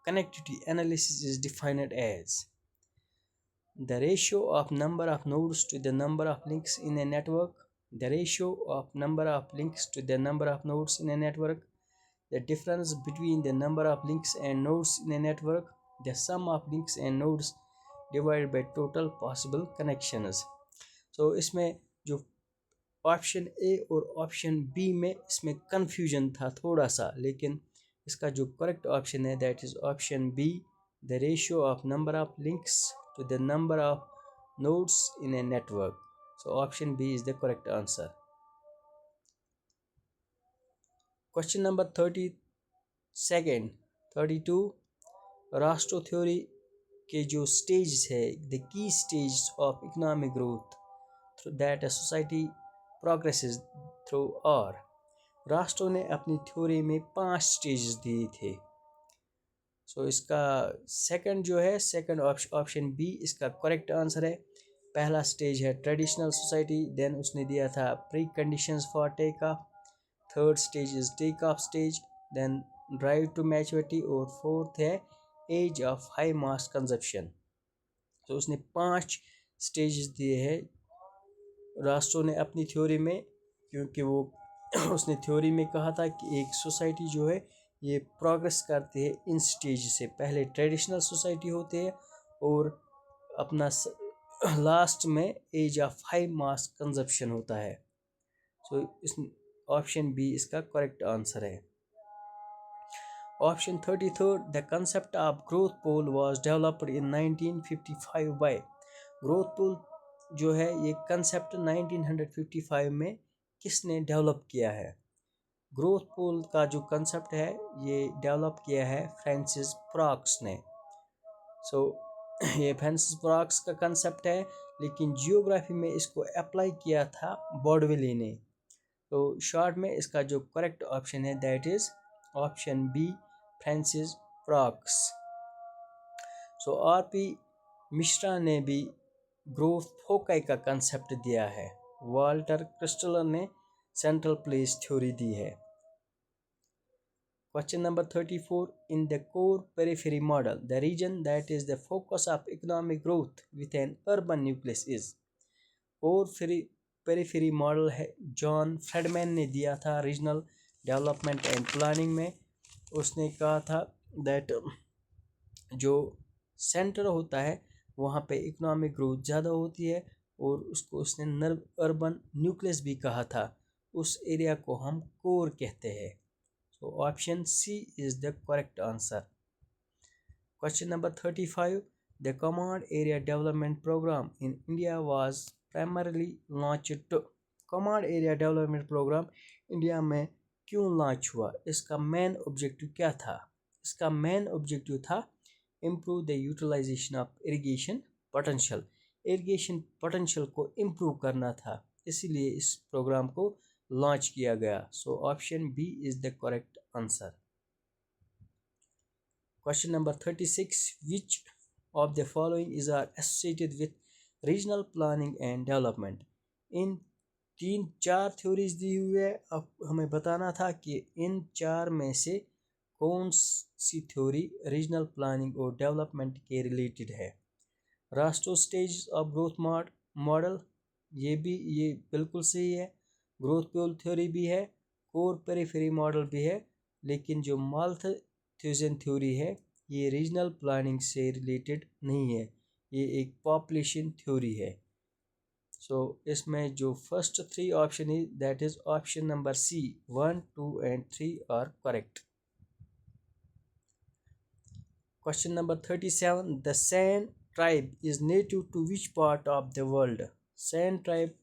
connectivity analysis is defined as the ratio of number of nodes to the number of links in a network, the ratio of number of links to the number of nodes in a network, the difference between the number of links and nodes in a network, the sum of links and nodes divided by total possible connections। so इसमें जो option A और option B में इसमें confusion था थोड़ा सा, लेकिन इसका जो करेक्ट ऑप्शन है that is option B, the ratio of number of links to the number of nodes in a network. So option B is the correct answer. Question number 32, 32, Rostow theory के जो stage है, the key stage of economic growth that a society progresses through और Rostow ने अपनी theory में 5 stages दिए थे। So इसका सेकंड जो है, सेकंड ऑप्शन बी इसका करेक्ट आंसर है। पहला स्टेज है ट्रेडिशनल सोसाइटी, देन उसने दिया था preconditions for take off, third stage is take off stage, then drive to maturity, और फोर्थ है age of high mass consumption. तो उसने 5 स्टेजेस दिए हैं रास्ट्रो ने अपनी थ्योरी में, क्योंकि वो उसने थ्योरी में कहा था कि एक सोसाइटी जो है ये प्रोग्रेस करती है इन स्टेज से। पहले ट्रेडिशनल सोसाइटी होती है और अपना लास्ट में age of high mass consumption होता है। सो इस ऑप्शन बी इसका करेक्ट आंसर है। Option 33, the concept of growth pole was developed in 1955 by. Growth pole जो है ये कंसेप्ट 1955 में किसने डेवलप किया है? ग्रोथ पोल का जो कंसेप्ट है ये डेवलप किया है फ्रांसिस फ्रॉक्स ने। सो ये फ्रांसिस फ्रॉक्स का कंसेप्ट है, लेकिन जियोग्राफी में इसको अप्लाई किया था बॉडविले ने। तो शॉर्ट में इसका जो करेक्ट ऑप्शन है that is option B, Francis Perroux. So R P. Mishra ने भी ग्रोथ फोकाई का कंसेप्ट दिया है। वाल्टर क्रिस्टलर ने सेंट्रल प्लेस थ्योरी दी है। Question number 34, in the core periphery model the region that is the focus of economic growth with an urban nucleus is. Core periphery model है John Friedmann ने दिया था regional development and planning में। उसने कहा था दैट जो centre होता है वहाँ पे इकोनॉमिक ग्रोथ ज़्यादा होती है, और उसको उसने अर्बन न्यूक्लियस भी कहा था। उस एरिया को हम कोर कहते हैं। So option C is the correct answer. Question number 35, the command area development programme in India was primarily launched to. Command area development programme India में क्यों लॉन्च हुआ? इसका मेन ऑब्जेक्टिव क्या था? इसका मेन ऑब्जेक्टिव था improve the utilization of irrigation potential. Irrigation potential को improve करना था, इसीलिए इस प्रोग्राम को लॉन्च किया गया। So option B is the correct answer. Question number 36, which of the following is are associated with regional planning and development. इन 3-4 theories दी हुई है, अब हमें बताना था कि इन 4 में से कौन सी थ्योरी रीजनल प्लानिंग और डेवलपमेंट के रिलेटेड है। रास्टो स्टेज ऑफ ग्रोथ मॉडल, ये बिल्कुल सही है। ग्रोथ पोल थ्योरी भी है, कोर पेरिफेरी मॉडल भी है, लेकिन जो माल्थुसियन थ्योरी है ये रीजनल प्लानिंग से रिलेटेड नहीं है, ये एक पॉपुलेशन थ्योरी है। सो इसमें जो फर्स्ट 3 ऑप्शन है that is option number C, 1, 2 and 3 are correct. Question number 37, the San tribe is native to which part of the world. San tribe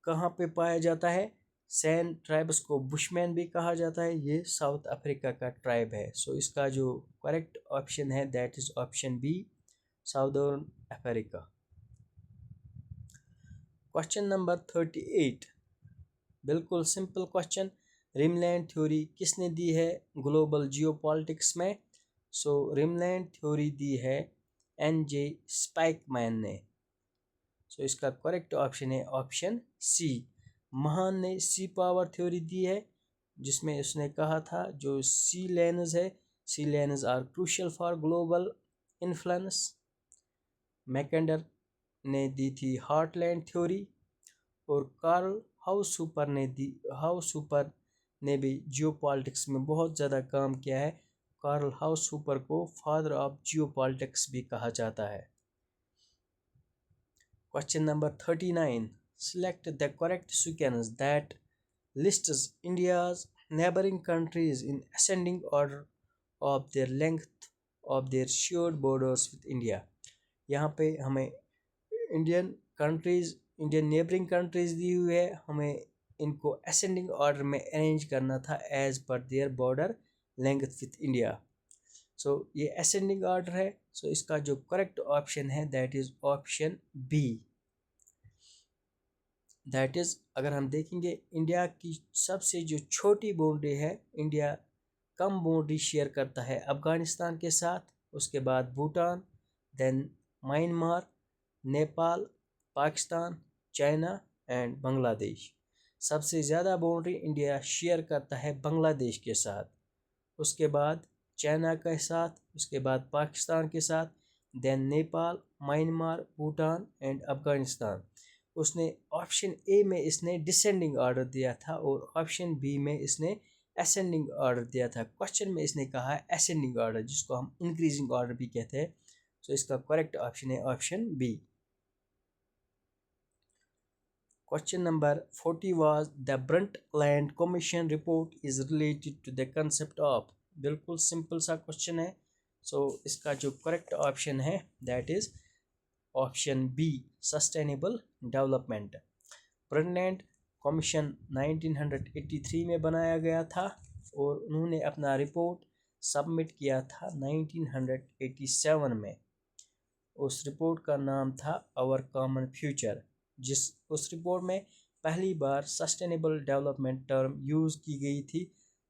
कहाँ पे पाया जाता है? सैन ट्राइब्स को बुशमैन भी कहा जाता है, ये साउथ अफ्रीका का ट्राइब है। सो इसका जो करेक्ट ऑप्शन है that is option B, southern Africa. Question number 38, बिल्कुल सिंपल क्वेश्चन, रिमलैंड थ्योरी किसने दी है ग्लोबल जियोपॉलिटिक्स में? सो रिमलैंड थ्योरी दी है एन.जे. स्पाइकमैन ने। सो इसका करेक्ट ऑप्शन है ऑप्शन सी। महान ने सी पावर थ्योरी दी है, जिसमें उसने कहा था जो सी लेन्स है, sea lanes are crucial for global influence. Mackinder ने दी थी हार्टलैंड थ्योरी, और कार्ल हाउसहुपर ने भी जियोपॉलिटिक्स में बहुत ज़्यादा काम किया है। कार्ल हाउसहुपर को फादर ऑफ जियोपॉलिटिक्स भी कहा जाता है। Question number 39, select the correct sequence that lists India's neighboring countries in ascending order of their length of their shared borders with India। यहाँ पे हमें इंडियन नेबरिंग कंट्रीज दी हुई है, हमें इनको असेंडिंग ऑर्डर में अरेंज करना था as per their border length with India. So ये असेंडिंग ऑर्डर है, सो इसका जो करेक्ट ऑप्शन है that is option B. That is अगर हम देखेंगे इंडिया की सबसे जो छोटी बाउंड्री है, इंडिया कम बाउंड्री शेयर करता है अफगानिस्तान के साथ, उसके बाद Bhutan, then Myanmar, Nepal, Pakistan, China and Bangladesh. सबसे ज़्यादा बाउंड्री इंडिया शेयर करता है बांग्लादेश के साथ, उसके बाद चाइना के साथ, उसके बाद पाकिस्तान के साथ, then Nepal, Myanmar, Bhutan and Afghanistan. उसने ऑप्शन ए में इसने डिसेंडिंग ऑर्डर दिया था और ऑप्शन बी में इसने असेंडिंग ऑर्डर दिया था। क्वेश्चन में इसने कहा है असेंडिंग ऑर्डर, जिसको हम इंक्रीजिंग ऑर्डर भी कहते हैं। सो इसका करेक्ट ऑप्शन है option B. Question number 40 was the Brundtland Commission report is related to the concept of। बिल्कुल सिंपल सा क्वेश्चन है। सो इसका जो करेक्ट ऑप्शन है that is option B, sustainable development. Brundtland commission 1983 में बनाया गया था और उन्होंने अपना रिपोर्ट सबमिट किया था 1987 में। उस रिपोर्ट का नाम था आवर कॉमन फ्यूचर। उस रिपोर्ट में पहली बार सस्टेनेबल डेवलपमेंट टर्म यूज़ की गई थी,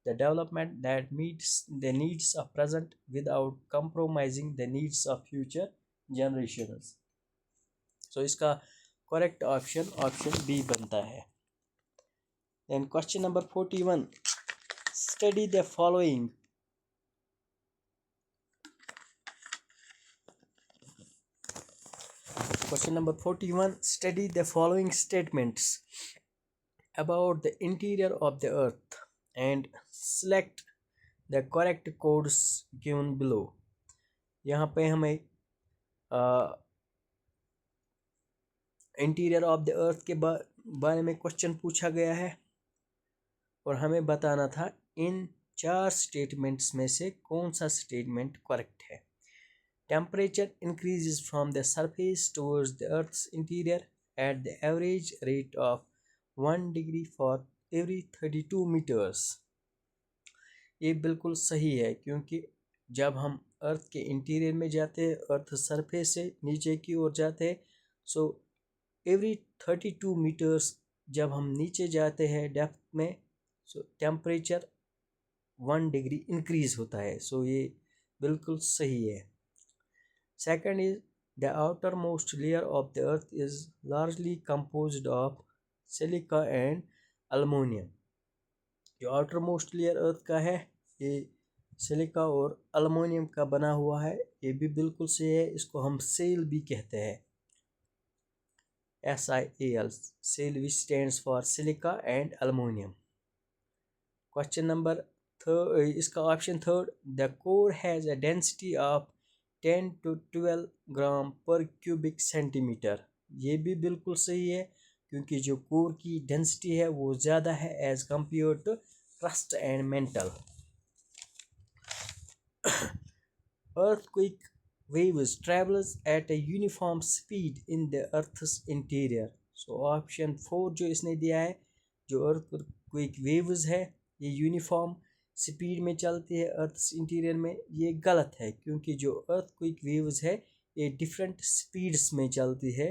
the development that meets the needs of present without compromising the needs of future generations. So इसका करेक्ट ऑप्शन ऑप्शन बी बनता है। Then question number 41, study the following. Question number 41, study the following statements about the interior of the earth and select the correct codes given below। यहाँ पे हमें interior of the earth के बारे में question पूछा गया है और हमें बताना था इन 4 स्टेटमेंट्स में से कौन सा स्टेटमेंट करेक्ट है। Temperature increases from the surface towards the Earth's interior at the average rate of 1 degree for every 32 meters। ये बिल्कुल सही है, क्योंकि जब हम अर्थ के इंटीरियर में जाते हैं, अर्थ सरफेस से नीचे की ओर जाते हैं, सो एवरी 32 मीटर्स जब हम नीचे जाते हैं डेप्थ में, सो टेम्परेचर 1 डिग्री इंक्रीज होता है। सो ये बिल्कुल सही है। Second is the outermost layer of the earth is largely composed of silica and aluminum. जो outermost layer earth का है ये सिलिका और अल्युमिनियम का बना हुआ है, ये भी बिल्कुल सही है। इसको हम सेल भी कहते हैं, SIAL, sial which stands for silica and aluminum. Question number third, इसका option third, the core has a density of 10 to 12 gram per cubic centimetre. ये भी बिल्कुल सही है क्योंकि जो कोर की डेंसिटी है वो ज़्यादा है as compare to crust and mantle. Earthquake waves travels at a uniform speed in the Earth's interior. So option 4 जो इसने दिया है, जो earthquake waves है ये यूनिफॉर्म स्पीड में चलती है अर्थ्स इंटीरियर में, ये गलत है क्योंकि जो earthquake waves है ये डिफरेंट स्पीड्स में चलती है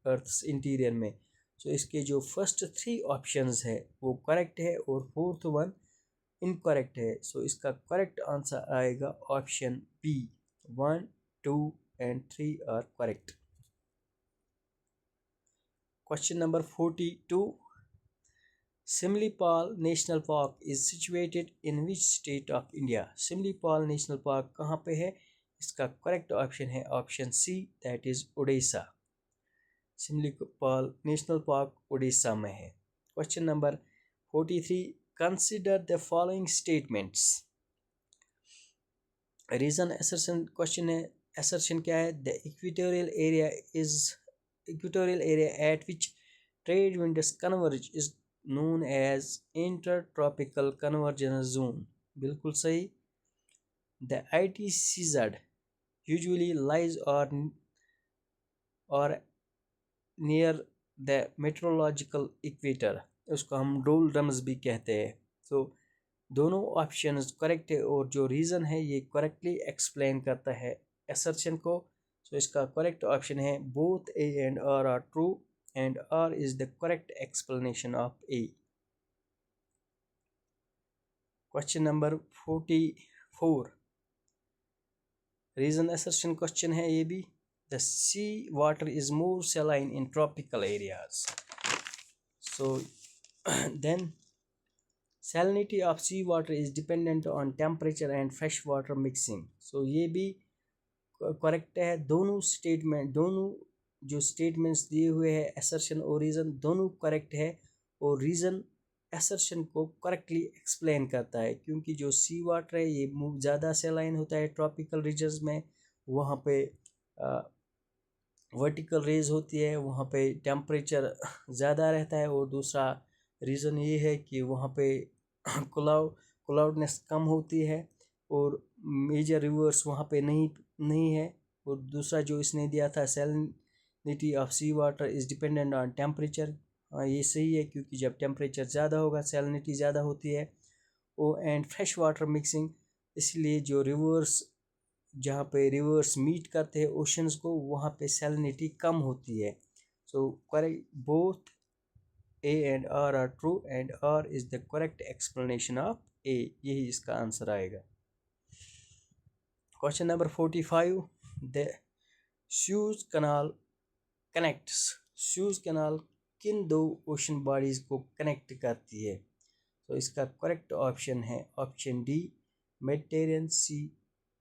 अर्थ्स इंटीरियर में। सो इसके जो फर्स्ट 3 ऑप्शंस है वो करेक्ट है और फोर्थ वन इनकरेक्ट है। सो इसका करेक्ट आंसर आएगा option B, 1, 2 and 3 are correct. Question number 42. Simlipal National Park is situated in which state of India? Simlipal National Park कहाँ पे है? इसका करेक्ट ऑप्शन है option C, that is Orissa. Simlipal national park Orissa में है। Question number 43, consider the following statements. Reason assertion question है। Assertion क्या है? The equatorial area at which trade winds converge is known as inter tropical convergence zone. बिल्कुल सही। The ITCZ usually lies और near the meteorological equator, उसको हम डोलड्रम्स भी कहते हैं। तो दोनों ऑप्शंस करेक्ट है और जो रीज़न है ये करेक्टली एक्सप्लेन करता है असर्शन को। सो इसका करेक्ट ऑप्शन है both A and R are true and R is the correct explanation of A। Question number 44, reason assertion question है ये भी। The sea water is more saline in tropical areas. So then salinity of sea water is dependent on temperature and fresh water mixing. So ये भी correct है। दोनों जो statements दिए हुए हैं असर्शन और रीज़न दोनों करेक्ट है और रीज़न असर्शन को करेक्टली एक्सप्लेन करता है क्योंकि जो सी वाटर है ये ज़्यादा सेलाइन होता है ट्रॉपिकल रीजन्स में, वहाँ पे वर्टिकल रेज होती है, वहाँ पे टेम्परेचर ज़्यादा रहता है और दूसरा रीज़न ये है कि वहाँ पे क्लाउडनेस कम होती है और मेजर रिवर्स वहाँ पे नहीं है। और दूसरा जो इसने दिया था salinity of sea water is dependent on temperature, हाँ ये सही है क्योंकि जब टेम्परेचर ज़्यादा होगा सैलिनिटी ज़्यादा होती है। ओ एंड फ्रेश वाटर मिक्सिंग, इसलिए जो रिवर्स जहाँ पे रिवर्स मीट करते हैं ओशंस को वहाँ पे सैलिनिटी कम होती है। So correct both A and R are true and R is the correct explanation of A। यही इसका आंसर आएगा। Question number 45, the Suez canal connects. Suez canal किन दो ओशन बॉडीज को कनेक्ट करती है? तो इसका करेक्ट ऑप्शन है option D, Mediterranean sea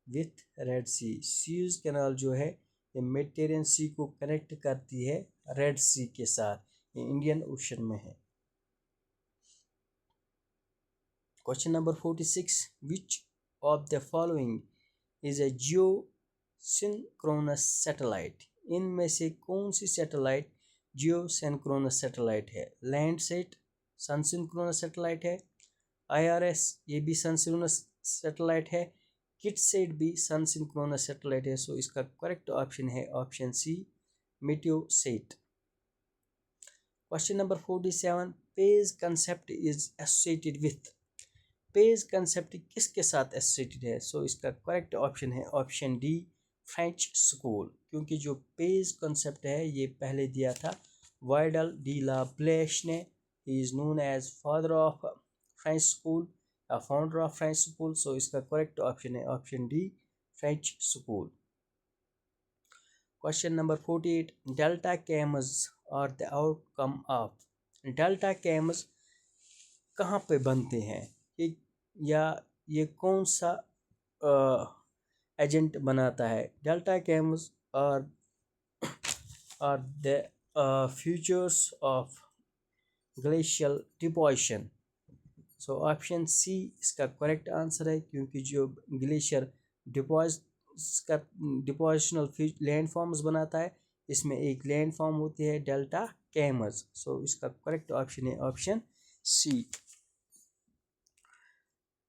with red sea. Suez canal जो है ये मेडिटेरियन सी को कनेक्ट करती है रेड सी के साथ, ये इंडियन ओशन में है। Question number 46, which of the following is a Jio synchronous satellite. इनमें से कौन सी सैटेलाइट जियो सिंक्रोनस सैटेलाइट है? लैंडसेट सन सिंक्रोनस सैटेलाइट है, IRS ये भी सन सिंक्रोनस सैटेलाइट है, किटसेट भी सन सिंक्रोनस सैटेलाइट है। सो इसका करेक्ट ऑप्शन है option C, Meteosat. Question number 47, page concept is associated with. Page concept किसके साथ एसोसिएटेड है? सो इसका करेक्ट ऑप्शन है ऑप्शन डी, फ्रेंच स्कूल, क्योंकि जो पेज कंसेप्ट है ये पहले दिया था वाइडल डी ला ब्लेश ने। He is known as father of French school या founder of French school. So इसका करेक्ट ऑप्शन है option D, French school. Question number 48, delta kames are the outcome of. Delta kames कहाँ पे बनते हैं, ये या ये कौन सा एजेंट बनाता है। Delta kames are the features of glacial deposition. So option C इसका करेक्ट आंसर है, क्योंकि जो ग्लेशियर डिपोजिशनल लैंड फॉर्म्स बनाता है, इसमें एक लैंड फॉर्म होती है डेल्टा कैम्स। सो इसका करेक्ट ऑप्शन है option C.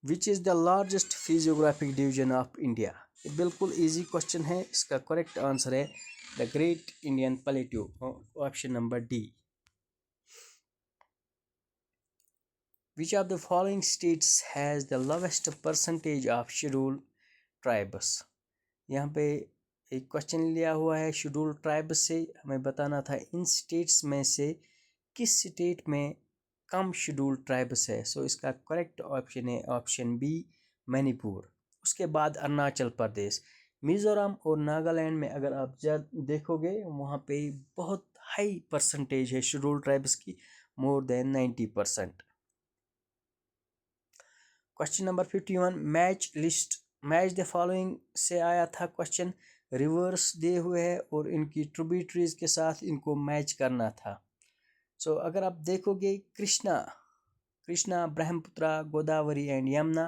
Which is the largest physiographic division of India. ये बिल्कुल इजी क्वेश्चन है, इसका करेक्ट आंसर है the great Indian plateau, option number D. Which of the following states has the lowest percentage of scheduled tribes? यहाँ पे एक question लिया हुआ है शेड्यूल्ड ट्राइब्स से, हमें बताना था इन स्टेट्स में से किस स्टेट में कम शेड्यूल्ड ट्राइब्स है। सो इसका करेक्ट ऑप्शन है ऑप्शन बी मणिपुर। उसके बाद अरुणाचल प्रदेश, मिज़ोरम और नागालैंड में अगर आप देखोगे वहाँ पे बहुत हाई परसेंटेज है शेड्यूल्ड ट्राइब्स की, more than 90%। Question number 51, match the following से आया था क्वेश्चन, रिवर्स दिए हुए है और इनकी ट्रिब्यूटरीज के साथ इनको मैच करना था। सो अगर आप देखोगे Krishna, Brahmaputra, Godavari and Yamuna,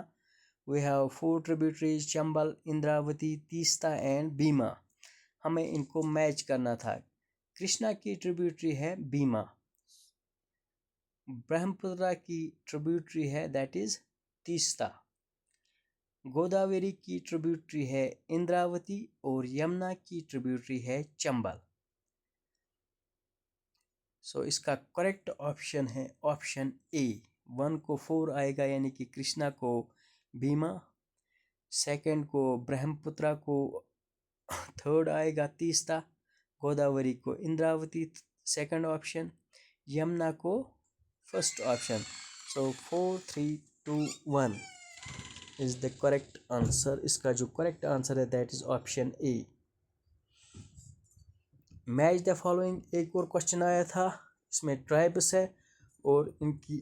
we have 4 tributaries, Chambal, Indravati, Teesta and Bhima. हमें इनको मैच करना था। कृष्णा की ट्रिब्यूटरी है भीमा, ब्रह्मपुत्रा की ट्रिब्यूटरी है दैट इज तीस्ता, गोदावरी की ट्रिब्यूटरी है इंद्रावती और यमुना की ट्रिब्यूटरी है चंबल। सो इसका करेक्ट ऑप्शन है ऑप्शन ए। 1 को 4 आएगा, यानी कि कृष्णा को भीमा, सेकंड को ब्रह्मपुत्रा को थर्ड आएगा तीस्ता, गोदावरी को इंद्रावती सेकंड ऑप्शन, यमुना को first option. So 4 3 2 1 is the correct answer. इसका जो करेक्ट आंसर है that is option A. Match the following एक और क्वेश्चन आया था, इसमें ट्राइब्स है और इनकी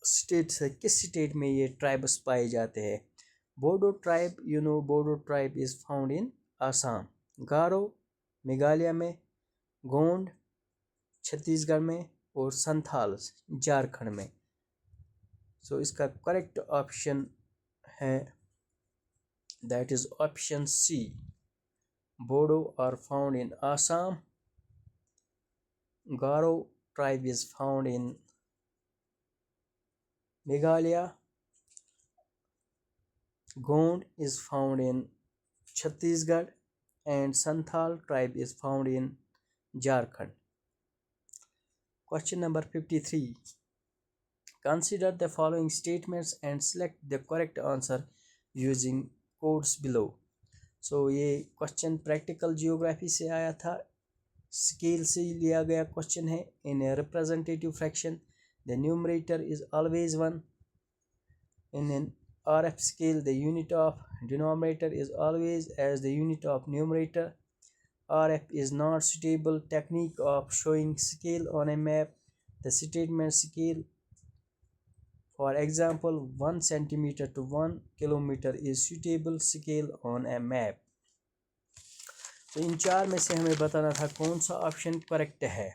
स्टेट्स है, किस स्टेट में ये ट्राइब्स पाए जाते हैं। Bodo tribe, Bodo tribe is found in Assam, Garo Meghalaya में, गोंड छत्तीसगढ़ में और संथाल झारखंड में। सो इसका करेक्ट ऑप्शन है that is option C, Bodo are found in Assam, Garo tribe is found in Meghalaya, Gond is found in Chhattisgarh and Santhal tribe is found in Jharkhand. Question number 53. Consider the following statements and select the correct answer using codes below. So ये question practical geography से आया था, scale से लिया गया question है। In a representative fraction the numerator is always 1, in an RF scale the unit of denominator is always as the unit of numerator. RF is not suitable technique of showing scale on a map. The statement scale, for example 1 centimeter to 1 kilometer is suitable scale on a map. तो इन चार में से हमें बताना था कौन सा option correct है।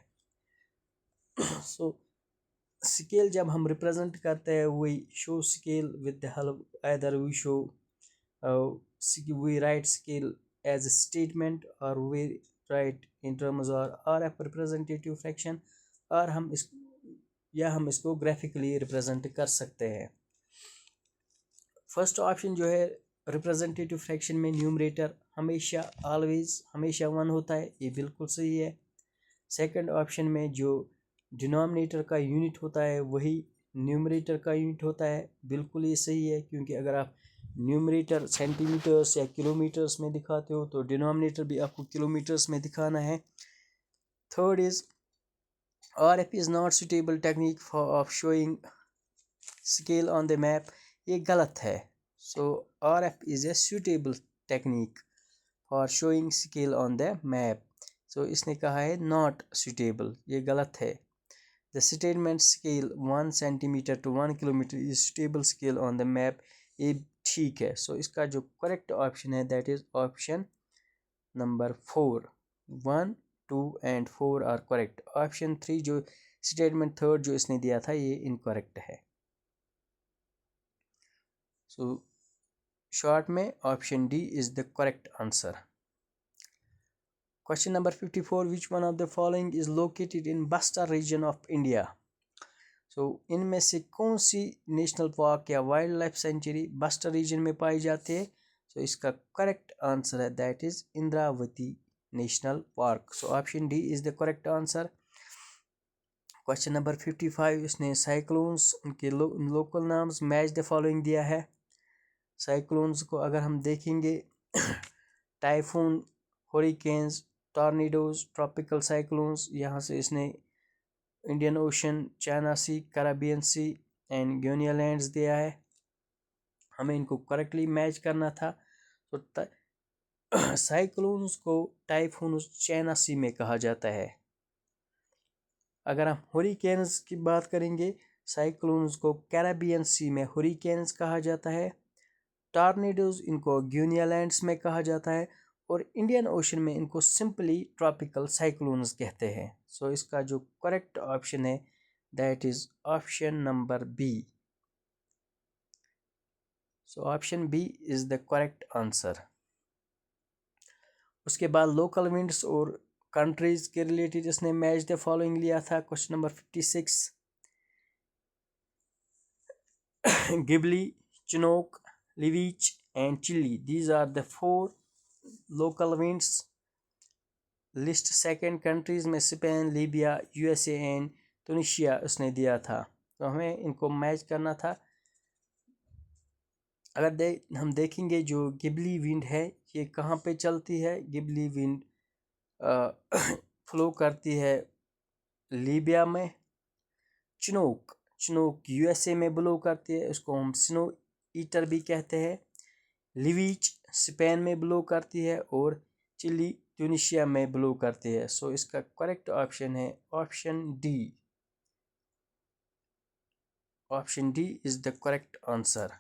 सो स्केल जब हम रिप्रेजेंट करते हैं, we show scale with the help either we show we write scale as a statement और वी राइट इन टर्म्स और RF रिप्रेजेंटेटिव फ्रैक्शन, और हम इसको ग्राफिकली रिप्रेजेंट कर सकते हैं। फर्स्ट ऑप्शन जो है रिप्रेजेंटेटिव फ्रैक्शन में न्यूमरेटर हमेशा हमेशा 1 होता है, ये बिल्कुल सही है। सेकंड ऑप्शन में जो डिनोमिनेटर का यूनिट होता है वही न्यूमरेटर का यूनिट होता है, बिल्कुल ये सही है, क्योंकि अगर आप न्यूमरेटर सेंटीमीटर्स या किलोमीटर्स में दिखाते हो तो डिनोमिनेटर भी आपको किलोमीटर्स में दिखाना है। Third is RF is not suitable technique for of showing scale on the map, ये गलत है। सो RF is a suitable technique for showing scale on the map. सो इसने कहा है नॉट सुटेबल, ये गलत है। The statement scale 1 centimetre to 1 kilometre is suitable scale on the map, ये ठीक है। सो इसका जो करेक्ट ऑप्शन है that is option number 4। 1, 2 and 4 are correct. Option 3 जो स्टेटमेंट थर्ड जो इसने दिया था ये इनकरेक्ट है। सो शॉर्ट में option D is the correct answer. Question number 54, which one of the following is located in Bastar region of India. So इनमें से कौन सी नेशनल पार्क या wildlife sanctuary Bastar region में पाई जाती है। सो इसका करेक्ट आंसर है that is Indravati national park. So option D is the correct answer. Question number 55, इसने साइक्लोन्स उनके लोकल नाम्स मैच द फॉलोइंग दिया है। साइक्लोन्स को अगर हम देखेंगे typhoon, hurricanes, tornadoes, tropical cyclones, यहाँ से इसने Indian ocean, China sea, Caribbean sea and Guinea lands दिया है। हमें इनको करेक्टली मैच करना था। तो साइक्लोन्स को टाइफून चाइना सी में कहा जाता है। अगर हम हरिकेन्स की बात करेंगे, साइक्लोन्स को कैरेबियन सी में हरिकेन्स कहा जाता है। टॉर्नेडोज इनको ग्वानिया लैंड्स में कहा जाता है और इंडियन ओशन में इनको सिंपली ट्रॉपिकल साइक्लोन्स कहते हैं। सो इसका जो करेक्ट ऑप्शन है that is option number B. So option B is the correct answer. उसके बाद लोकल विंड्स और कंट्रीज के रिलेटेड इसने मैच द फॉलोइंग लिया था। Question number 56, Ghibli, Chinook, Leveche and Chile. These are the 4 local winds. List second countries में Spain, Libya, USA and Tunisia उसने दिया था। तो हमें इनको मैच करना था। अगर हम देखेंगे जो गिबली विंड है ये कहाँ पे चलती है। गिबली विंड फ्लो करती है लीबिया में। चिनोक यूएसए में ब्लो करती है, उसको हम स्नो ईटर भी कहते हैं। लिविच स्पेन में ब्लो करती है और चिली ट्यूनिशिया में ब्लो करती है। सो इसका करेक्ट ऑप्शन है option D. Option D is the correct answer.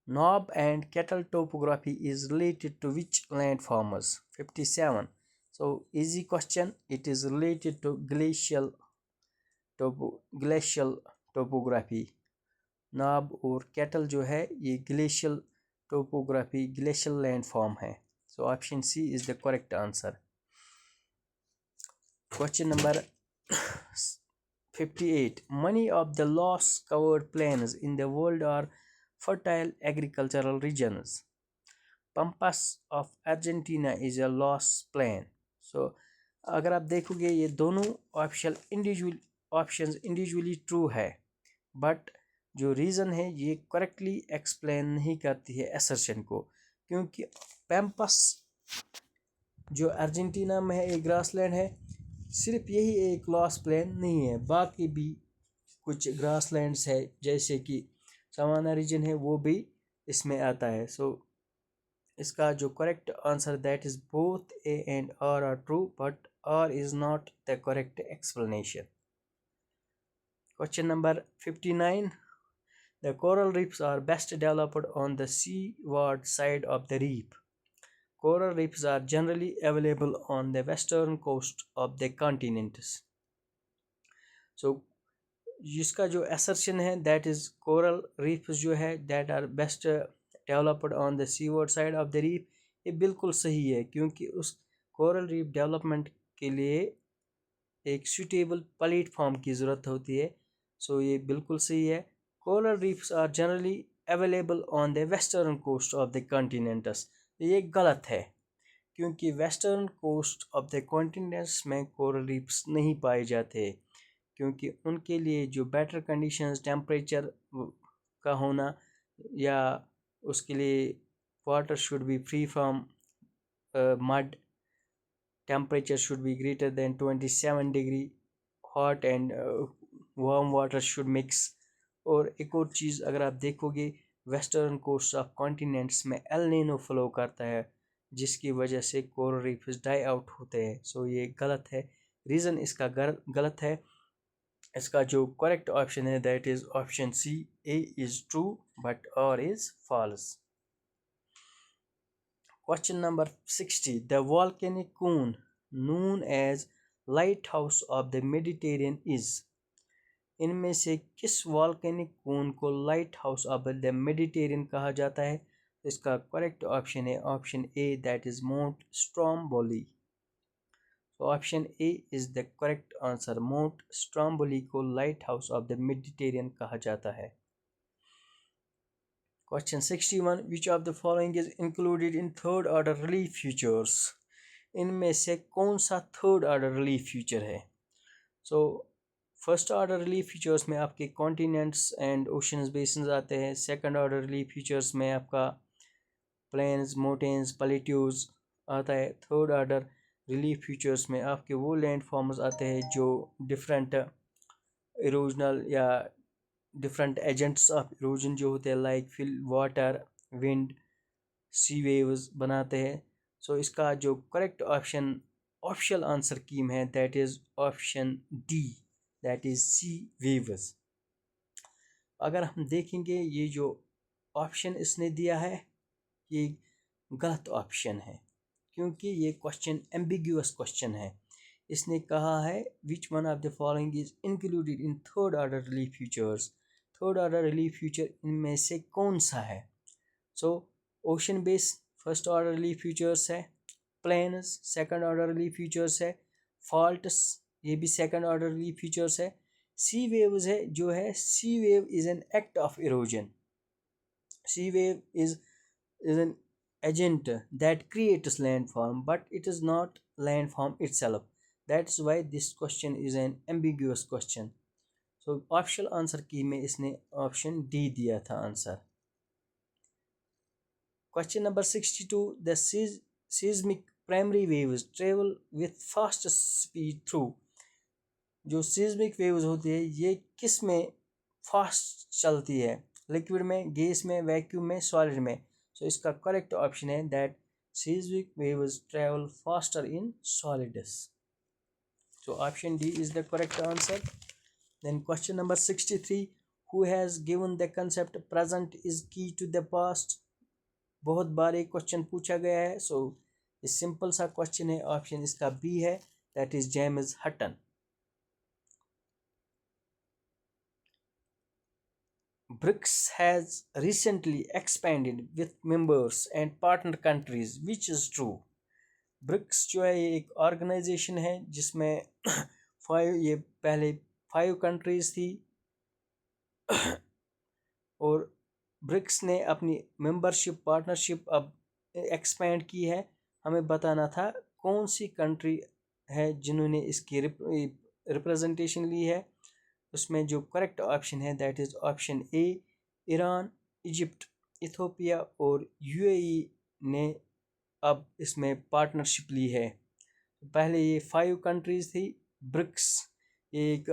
Knob and kettle topography is related to which landforms? 57. So easy question. It is related to glacial topography. Knob और kettle जो है ये glacial topography, glacial landform है। So option C is the correct answer. Question number 58, many of the loss covered plains in the world are fertile agricultural regions. Pampas of Argentina is a loss plain. So अगर आप देखोगे ये दोनों options individually true है, but जो reason है ये correctly explain नहीं करती है असर्शन को, क्योंकि पैम्पस जो अर्जेंटीना में है एक ग्रासलैंड है, सिर्फ यही एक लॉस प्लेन नहीं है, बाकी भी कुछ ग्रासलैंड्स है जैसे कि सवाना रीजन है वो भी इसमें आता है। सो इसका जो correct answer that is both A and R true, but R is not the correct explanation. Question number 59, the coral reefs are best developed on the seaward side of the reef. Coral reefs are generally available on the western coast of the continents. So जिसका जो assertion है that is coral reefs जो है that are best developed on the seaward side of the reef, ये बिल्कुल सही है, क्योंकि उस coral reef development के लिए एक suitable प्लेटफॉर्म की ज़रूरत होती है। सो ये बिल्कुल सही है। Coral reefs are generally available on the western coast of the continents. ये गलत है, क्योंकि western coast of the continents में कोरल रीफ्स नहीं पाए जाते, क्योंकि उनके लिए जो बेटर कंडीशंस टेम्परेचर का होना या उसके लिए water should be free from mud, temperature should be greater than 27 degree, hot and warm water should mix. और एक और चीज़ अगर आप देखोगे वेस्टर्न कोस्ट ऑफ कॉन्टिनेंट्स में एल नीनो फ्लो करता है, जिसकी वजह से कोरल रीफ्स डाई आउट होते हैं। सो ये गलत है, रीज़न इसका गलत है। इसका जो करेक्ट ऑप्शन है that is option C, A is true but R is false. Question number 60, the volcanic cone known as lighthouse of the Mediterranean is. इनमें से किस वॉल्केनिक कून को lighthouse of the Mediterranean कहा जाता है? इसका correct option है option A that is mount Stromboli. तो option A is the correct answer. Mount Stromboli को lighthouse of the Mediterranean कहा जाता है। Question 61, which of the following is included in third order relief features. इनमें से कौन सा third order relief feature है? So first order relief features में आपके कॉन्टिनेंट्स एंड ओशंस बेसिन्स आते हैं। सेकंड ऑर्डर रिलीफ फीचर्स में आपका प्लेन्स, माउंटेन्स, प्लेट्यूज आता है। थर्ड ऑर्डर रिलीफ फीचर्स में आपके वो लैंड फॉर्म्स आते हैं जो डिफरेंट इरोजनल या डिफरेंट एजेंट्स ऑफ इरोजन जो होते हैं like fill, water, wind, sea waves बनाते हैं। सो इसका जो करेक्ट ऑप्शन ऑफिशियल आंसर कीम है that is option D, that is sea waves. अगर हम देखेंगे ये जो ऑप्शन इसने दिया है ये गलत ऑप्शन है, क्योंकि ये क्वेश्चन एम्बिग्यूअस क्वेश्चन है। इसने कहा है which one of the following is included in third order relief features. Third order relief feature इनमें से कौन सा है? So ocean base first order relief features है, plains second order relief features है, फॉल्ट्स ये भी सेकंड ऑर्डर रिलीफ फीचर्स है, सी वेव्स है जो है sea wave is an act of erosion. Sea wave is an agent that creates landform but it is not landform itself. That's why this question is an ambiguous question. So optional answer की में इसने option D दिया था answer. Question number 62, the seismic primary waves travel with fast speed through। जो seismic waves होती है ये किस में फास्ट चलती है? लिक्विड में, गैस में, वैक्यूम में, सॉलिड में। सो इसका करेक्ट ऑप्शन है that seismic waves travel faster in solids. So option D is the correct answer. Then question number 63, who has given the concept present is key to the past। बहुत बार एक question पूछा गया है। सो ये simple सा question है, option इसका B है that is James Hutton. BRICS has recently expanded with members and partner countries, which is true। BRICS जो है ये एक ऑर्गेनाइजेशन है जिसमें ये पहले 5 कंट्रीज थी और BRICS ने अपनी मेंबरशिप पार्टनरशिप अब एक्सपेंड की है। हमें बताना था कौन सी कंट्री है जिन्होंने इसकी रिप्रेजेंटेशन ली है। उसमें जो करेक्ट ऑप्शन है that is option A, Iran, Egypt, Ethiopia और यूएई ने अब इसमें पार्टनरशिप ली है। पहले ये 5 कंट्रीज थी ब्रिक्स, एक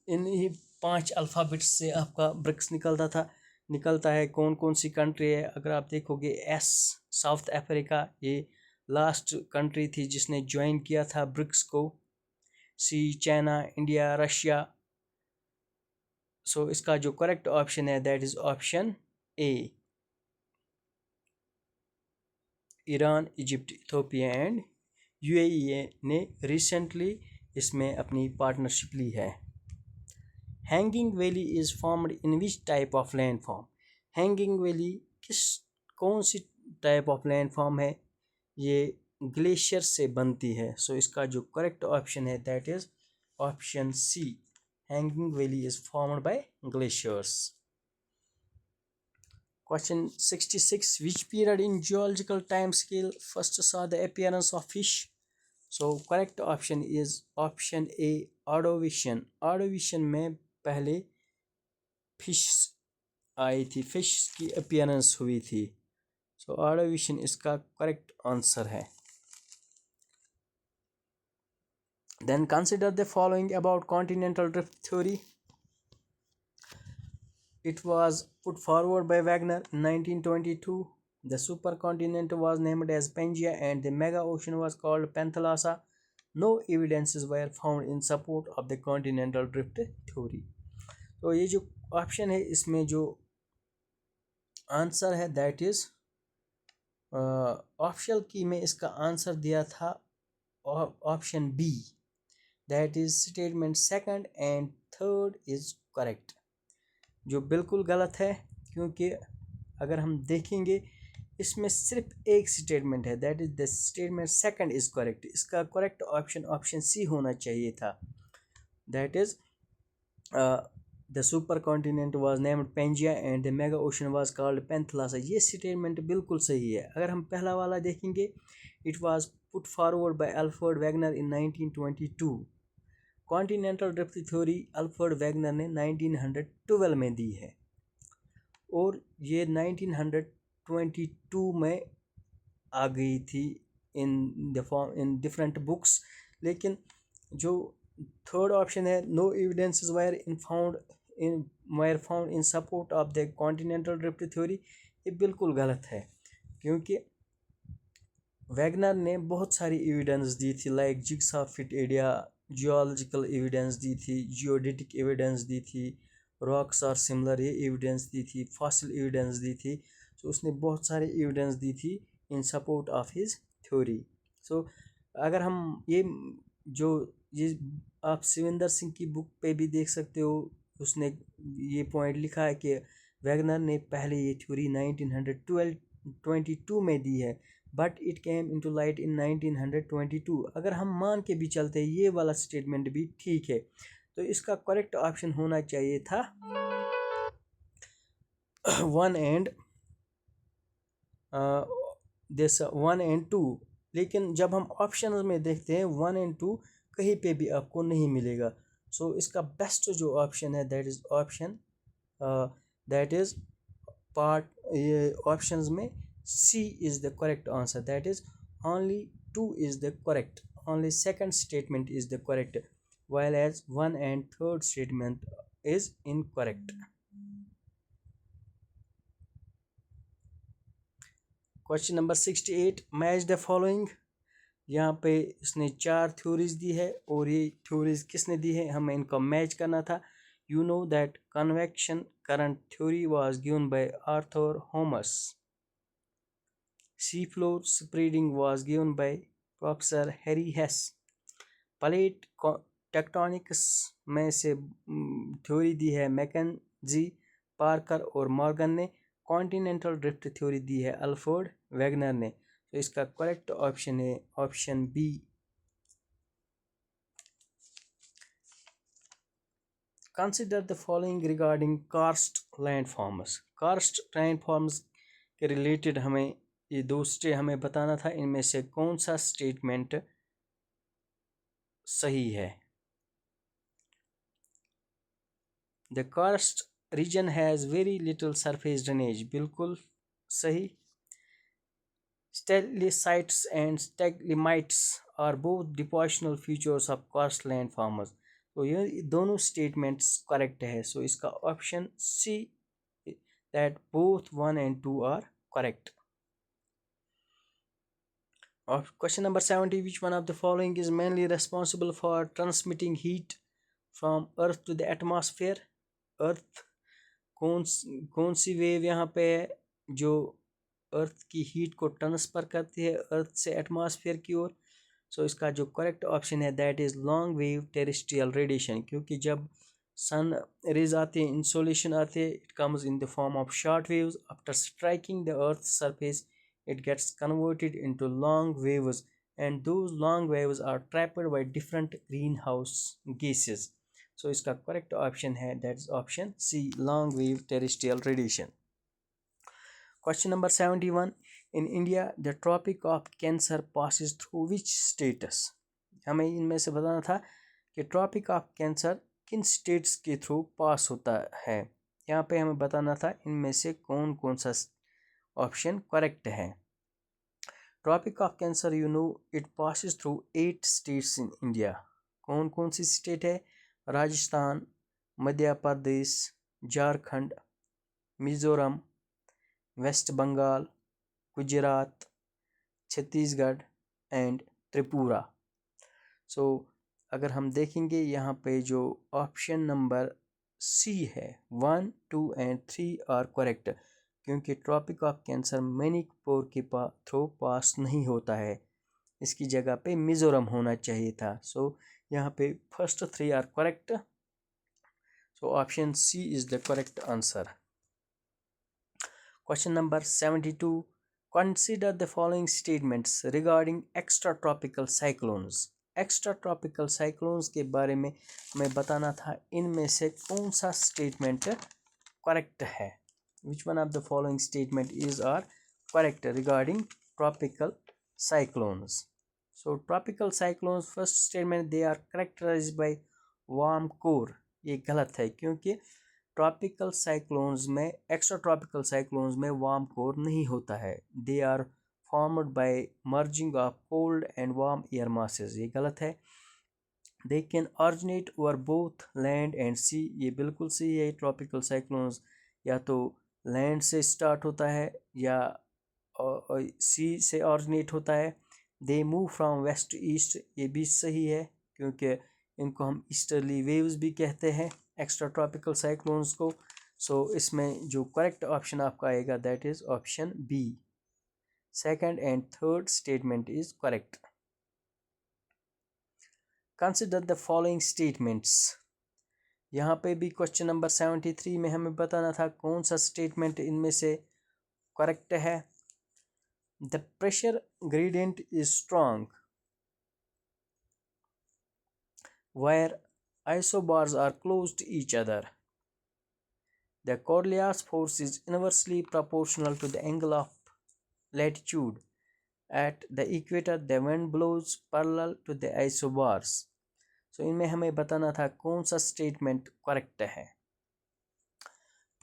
इन 5 अल्फ़ाबेट्स से आपका ब्रिक्स निकलता है। कौन कौन सी कंट्री है अगर आप देखोगे, एस साउथ अफ्रीका ये लास्ट कंट्री थी जिसने ज्वाइन किया था ब्रिक्स को। सी चाइना, इंडिया, रशिया। सो इसका जो करेक्ट ऑप्शन है that is option A, Iran, Egypt, Ethiopia and UAE ने रिसेंटली इसमें अपनी पार्टनरशिप ली है। Hanging valley is formed in which type of landform. Hanging valley कौन सी टाइप ऑफ लैंडफॉर्म है? ये ग्लेशियर से बनती है। सो इसका जो करेक्ट ऑप्शन है that is option C, hanging valley is formed by glaciers. Question 66, which period in geological time scale first saw the appearance of fish? So correct option is option A, Ordovician। Ordovician में पहले fish आई थी, fish की appearance हुई थी। सो ऑर्डोविशन इसका correct answer है। Then consider the following about continental drift theory. It was put forward by Wagner in 1922. The supercontinent was named as Pangaea and the mega ocean was called Panthalassa. No evidences were found in support of the continental drift theory. तो ये जो option है इसमें जो answer है that is optional की में इसका आंसर दिया था option B, that is statement second and third is correct, जो बिल्कुल गलत है क्योंकि अगर हम देखेंगे इसमें सिर्फ एक स्टेटमेंट है, that is the statement second is correct. इसका करेक्ट ऑप्शन ऑप्शन सी होना चाहिए था, that is the supercontinent was named Pangaea and the mega ocean was called Panthalassa. ये स्टेटमेंट बिल्कुल सही है। अगर हम पहला वाला देखेंगे, it was put forward by Alfred Wegener in 1922। Continental drift theory Alfred Wegener ने 1912 में दी है और ये 1922 में आ गई थी इन डिफरेंट बुक्स। लेकिन जो थर्ड ऑप्शन है, no evidences were found in support of the continental drift theory, ये बिल्कुल गलत है क्योंकि वैगनर ने बहुत सारी एविडेंस दी थी, like jigsaw fit area, geological evidence दी थी, जियोडेटिक एविडेंस दी थी, रॉक्स आर सिमिलर ये एविडेंस दी थी, फॉसिल एविडेंस दी थी। सो उसने बहुत सारे एविडेंस दी थी in support of his theory. So अगर हम ये आप शिविंदर सिंह की बुक पे भी देख सकते हो, उसने ये पॉइंट लिखा है कि वैगनर ने पहले ये थ्योरी 1922 में दी है, but it came into light in 1922। अगर हम मान के भी चलते हैं ये वाला स्टेटमेंट भी ठीक है, तो इसका करेक्ट ऑप्शन होना चाहिए था 1 एंड 2। लेकिन जब हम ऑप्शन में देखते हैं 1 एंड 2 कहीं पे भी आपको नहीं मिलेगा। सो इसका बेस्ट जो ऑप्शन है that is option that is part, ये ऑप्शंस में C is the correct answer, that is only 2 is the correct, only second statement is the correct, while as 1 and 3rd statement is incorrect. Question number 68, match the following। यहाँ पे इसने 4 theories दी है और ये theories किसने दी है, हमें इनको मैच करना था। You know that convection current theory was given by Arthur Holmes. Seafloor spreading was given by Professor Harry Hess. Plate tectonics में से थ्योरी दी है मैकेंजी, पार्कर और मॉर्गन ने। कॉन्टिनेंटल ड्रिफ्ट थ्योरी दी है अल्फ्रेड वेगनर ने। तो इसका करेक्ट ऑप्शन है option B. Consider the following regarding karst landforms. Karst landforms के रिलेटेड हमें ये दो हमें बताना था, इनमें से कौन सा स्टेटमेंट सही है। The karst region has very little surface drainage, बिल्कुल सही। Stalactites and stalagmites are both depositional features of karst landforms. तो ये दोनों स्टेटमेंट्स करेक्ट है। सो इसका option C, that both 1 and 2 are correct. Question number 70, which one of the following is mainly responsible for transmitting heat from earth to the atmosphere? अर्थ कौन सी wave यहाँ पे है जो अर्थ की हीट को ट्रांसफर करती है अर्थ से एटमॉस्फेयर की ओर। सो इसका जो करेक्ट ऑप्शन है that is long wave terrestrial radiation, क्योंकि जब सन रेज आते हैं, इंसोलेशन आते हैं, it comes in the form of short waves. After striking the earth surface it gets converted into long waves, and those long waves are trapped by different greenhouse gases. So इसका correct option है that is option C, long wave terrestrial radiation. Question number 71, in India the Tropic of Cancer passes through which states? हमें इनमें से बताना था कि Tropic of Cancer किन states के थ्रू पास होता है। यहाँ पे हमें बताना था इनमें से कौन कौन सा ऑप्शन करेक्ट है। Tropic of cancer you know it passes through 8 states in India. कौन कौन सी स्टेट है? राजस्थान, मध्य प्रदेश, झारखंड, मिजोरम, वेस्ट बंगाल, गुजरात, छत्तीसगढ़ एंड त्रिपुरा। सो अगर हम देखेंगे यहाँ पे जो ऑप्शन नंबर सी है 1, 2 एंड 3 आर करेक्ट, क्योंकि ट्रॉपिक ऑफ कैंसर मणिपुर के थ्रू पास नहीं होता है, इसकी जगह पे मिजोरम होना चाहिए था। सो यहाँ पे first 3 are correct, so option C is the correct answer. Question number 72, consider the following statements regarding extra tropical cyclones। Extra tropical cyclones के बारे में हमें बताना था, इनमें से कौन सा स्टेटमेंट करेक्ट है। Which one of the following statement is are correct regarding tropical cyclones. So tropical cyclones first statement they are characterised by warm core, ये गलत है क्योंकि ट्रॉपिकल साइक्लोन्स में, एक्स्ट्रा ट्रॉपिकल साइक्लोन्स में वार्म कोर नहीं होता है। They are formed by merging of cold and warm air masses, ये गलत है। They can originate over both land and sea, ये बिल्कुल सही है। ट्रॉपिकल साइक्लोन्स या तो लैंड से स्टार्ट होता है या सी से ऑरिजिनेट होता है। They move from west to east, ये भी सही है क्योंकि इनको हम ईस्टर्ली वेव्स भी कहते हैं एक्स्ट्रा ट्रॉपिकल साइक्लोन्स को। सो इसमें जो करेक्ट ऑप्शन आपका आएगा that is option B. Second and third statement is correct. Consider the following statements। यहाँ पे भी क्वेश्चन नंबर 73 में हमें बताना था कौन सा स्टेटमेंट इनमें से करेक्ट है। The pressure gradient is strong where isobars are close to each other. The Coriolis force is inversely proportional to the angle of latitude. At the equator the wind blows parallel to the isobars। सो इनमें हमें बताना था कौन सा statement correct है।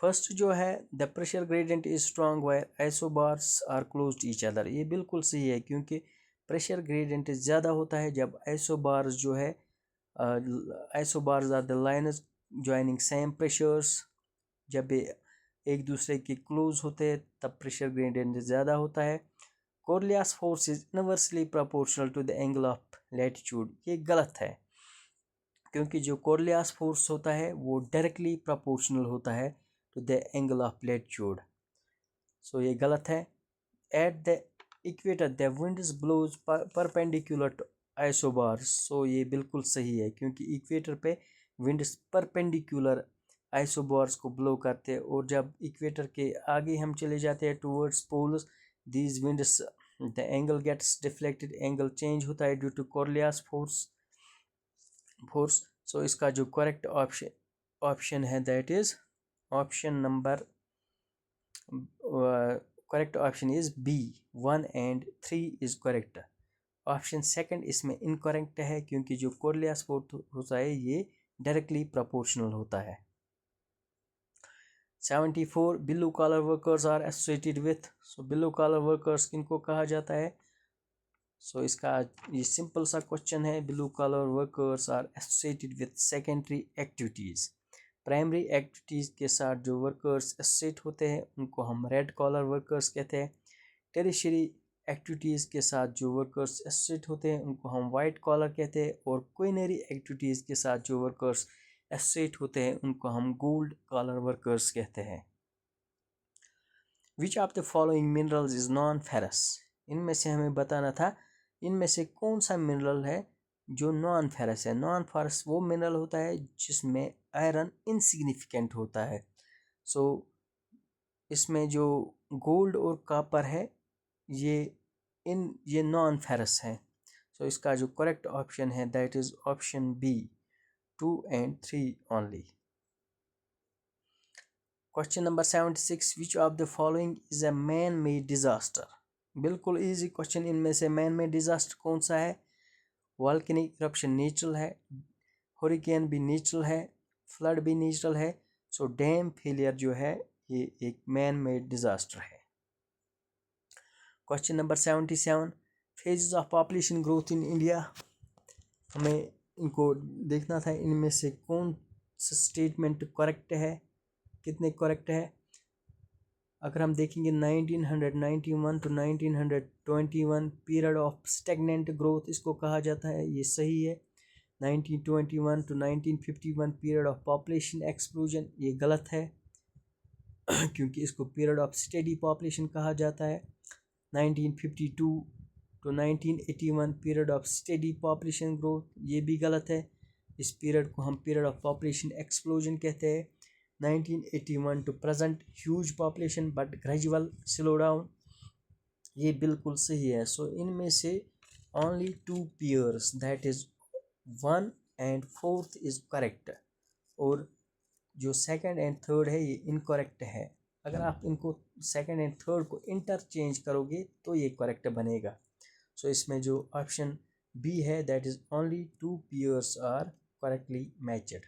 First जो है the pressure gradient is strong where isobars are close to each other, ये बिल्कुल सही है क्योंकि प्रेशर ग्रेडियंट ज़्यादा होता है जब आइसोबार्स जो है, isobars are the lines joining same pressures, जब एक दूसरे के क्लोज होते हैं तब प्रेशर ग्रेडियंट ज़्यादा होता है। Coriolis force is inversely proportional to the angle of latitude, ये गलत है क्योंकि जो कोरिलियास फोर्स होता है वो डायरेक्टली प्रोपोर्शनल होता है to the angle of latitude. So ये गलत है। At the equator the winds blows perpendicular to isobars, so ये बिल्कुल सही है क्योंकि इक्वेटर पे विंड्स परपेंडिकुलर आइसोबार्स को ब्लो करते हैं और जब इक्वेटर के आगे हम चले जाते हैं towards poles, these winds the angle gets deflected, angle change होता है due to Coriolis force. So इसका जो करेक्ट ऑप्शन है that is option number, correct option is B, 1 and 3 is correct. Option second इसमें इनकरेक्ट है क्योंकि जो कोरिलियास force होता है ये डायरेक्टली प्रोपोर्शनल होता है। 74 blue collar workers are associated with, so blue collar workers किनको कहा जाता है। सो इसका ये सिंपल सा क्वेश्चन है, blue collar workers are associated with secondary activities. Primary activities के साथ जो वर्कर्स एसोसिएट होते हैं उनको हम रेड कॉलर वर्कर्स कहते हैं। टेरिशरी एक्टिविटीज़ के साथ जो वर्कर्स एसोसिएट होते हैं उनको हम वाइट कॉलर कहते हैं और क्विनरी एक्टिविटीज़ के साथ जो वर्कर्स एसोसिएट होते हैं उनको हम गोल्ड कॉलर वर्कर्स कहते हैं। विच of the following minerals is non ferrous, इनमें से हमें बताना था इनमें से कौन सा मिनरल है जो नॉन फेरस है। नॉन फेरस वो मिनरल होता है जिसमें आयरन इनसिग्निफिकेंट होता है। सो इसमें जो गोल्ड और कॉपर है ये नॉन फेरस है। सो इसका जो करेक्ट ऑप्शन है that is option B, 2 and 3 only। Question number 76, which of the following is a man made disaster. बिल्कुल इजी क्वेश्चन, इनमें से मैन मेड डिजास्टर कौन सा है। वॉल्केनिक इरप्शन नेचुरल है, हरिकेन भी नेचुरल है, फ्लड भी नेचुरल है। सो डैम फेलियर जो है ये एक मैन मेड डिजास्टर है। Question number 77, phases of population growth in India, हमें इनको देखना था इनमें से कौन सा स्टेटमेंट करेक्ट है, कितने करेक्ट है। अगर हम देखेंगे 1991 to 1921 period of stagnant growth इसको कहा जाता है, ये सही है। 1921 to 1951 period of population explosion, ये गलत है क्योंकि इसको पीरियड ऑफ स्टेडी पॉपुलेशन कहा जाता है। 1952 to 1981 period of steady population growth, ये भी गलत है। इस पीरियड को हम पीरियड ऑफ पॉपुलेशन एक्सप्लोजन कहते हैं। 1981 to present huge population but gradual slow down, ये बिल्कुल सही है। सो इनमें से only 2 pairs that is 1 and 4th is correct, और जो सेकंड एंड थर्ड है ये इनकरेक्ट है। अगर आप इनको सेकंड एंड थर्ड को इंटरचेंज करोगे तो ये करेक्ट बनेगा। सो इसमें जो ऑप्शन बी है that is only 2 pairs are correctly matched.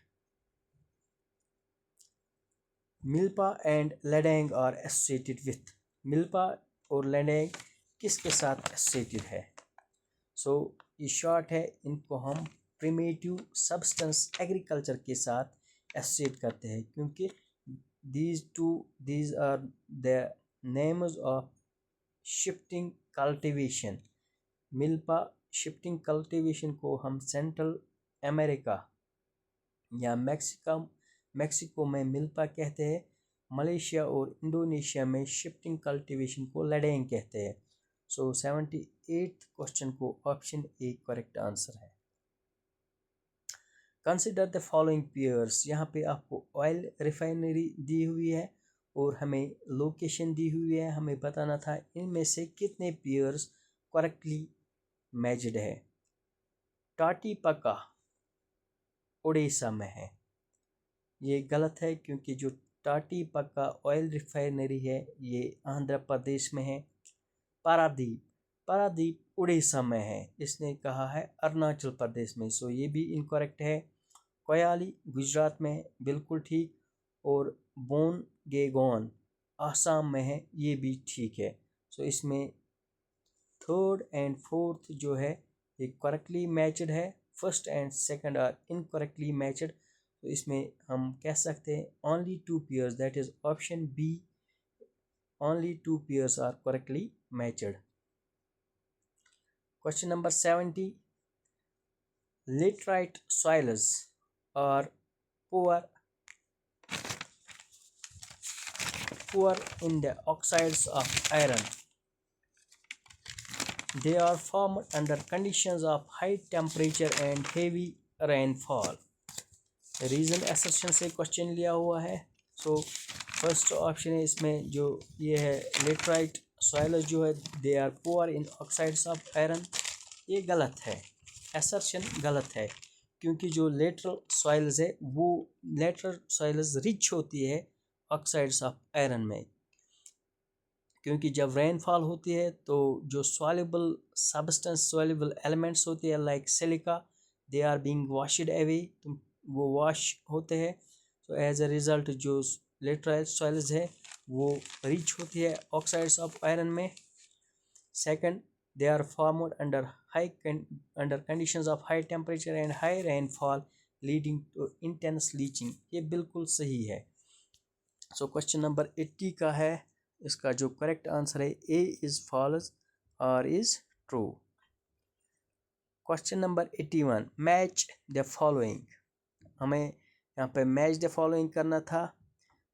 Milpa and Ladang are associated with, Milpa और लेडेंग किसके साथ एसोसिएटेड है? सो ये शॉर्ट है, इनको हम प्रिमिटिव सब्सटेंस एग्रीकल्चर के साथ एसोसिएट करते हैं क्योंकि these are the names of shifting cultivation। Milpa shifting cultivation को हम सेंट्रल अमेरिका या मैक्सिको में मिल्पा कहते हैं। मलेशिया और इंडोनेशिया में शिफ्टिंग कल्टीवेशन को लेडेंग कहते हैं। सो 78th क्वेश्चन को ऑप्शन ए करेक्ट आंसर है। कंसिडर द फॉलोइंग पेयर्स, यहाँ पे आपको ऑयल रिफाइनरी दी हुई है और हमें लोकेशन दी हुई है, हमें बताना था इनमें से कितने पेयर्स करेक्टली मैच्ड है। टाटीपका उड़ीसा में है, ये गलत है क्योंकि जो टाटीपका ऑयल रिफाइनरी है ये आंध्र प्रदेश में है। पारादीप उड़ीसा में है, इसने कहा है अरुणाचल प्रदेश में, सो ये भी इनकरेक्ट है। कोयाली गुजरात में, बिल्कुल ठीक। और बोनगेगोन आसाम में है, ये भी ठीक है। सो इसमें थर्ड एंड फोर्थ जो है ये करेक्टली मैच्ड है, first and second are incorrectly matched. तो इसमें हम कह सकते हैं only 2 pairs that is option B, only 2 pairs are correctly matched. Question number 70, laterite soils are poor in the oxides of iron. They are formed under conditions of high temperature and heavy rainfall. Reason assertion से question लिया हुआ है। So first option है इसमें जो ये है laterite soils जो है they are poor in oxides of iron, ये गलत है, एसर्शन गलत है क्योंकि जो लेटरल सॉइल्स है वो लेटरल सॉइल्स रिच होती है ऑक्साइड्स ऑफ आयरन में, क्योंकि जब रेनफॉल होती है तो जो सॉल्युबल सब्सटेंस सॉल्युबल एलिमेंट्स होती है like silica they are being washed away, वो वॉश होते हैं। तो एज अ रिज़ल्ट जो लेटरल सॉइल्स है वो रिच होती है ऑक्साइड्स ऑफ आयरन में। Second, they are formed under conditions of high temperature and high rainfall leading to intense leaching, ये बिल्कुल सही है। सो क्वेश्चन नंबर 80 का है, इसका जो करेक्ट आंसर है A is false R is true. Question number 81, match the following, हमें यहाँ पे मैच द फॉलोइंग करना था।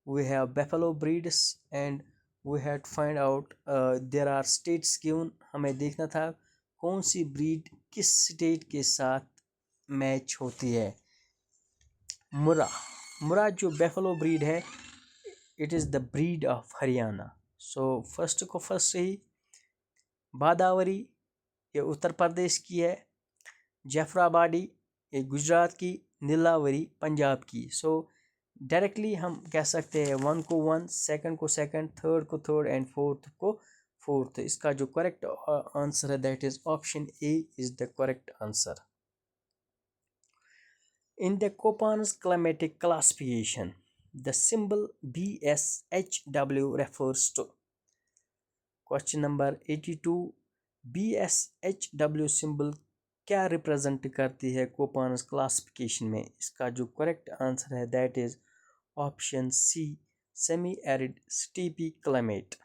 We have buffalo breeds and we have to find out there are states given, हमें देखना था कौन सी ब्रीड किस स्टेट के साथ मैच होती है। मुरा जो बेफलो ब्रीड है it is the breed of Haryana. So first को फर्स्ट सही। बादावरी ये उत्तर प्रदेश की है, जफराबादी ये गुजरात की, नीलावरी पंजाब की। सो डायरेक्टली हम कह सकते हैं 1 को 1, सेकंड को सेकंड, थर्ड को थर्ड एंड फोर्थ को फोर्थ। इसका जो करेक्ट आंसर है that is option A is the correct answer. In the Koppen's climatic classification the symbol BSHW refers to, question number 82, BSHW symbol क्या represent करती है Koppen's classification में? इसका जो करेक्ट आंसर है that is option C, semi-arid steppe climate,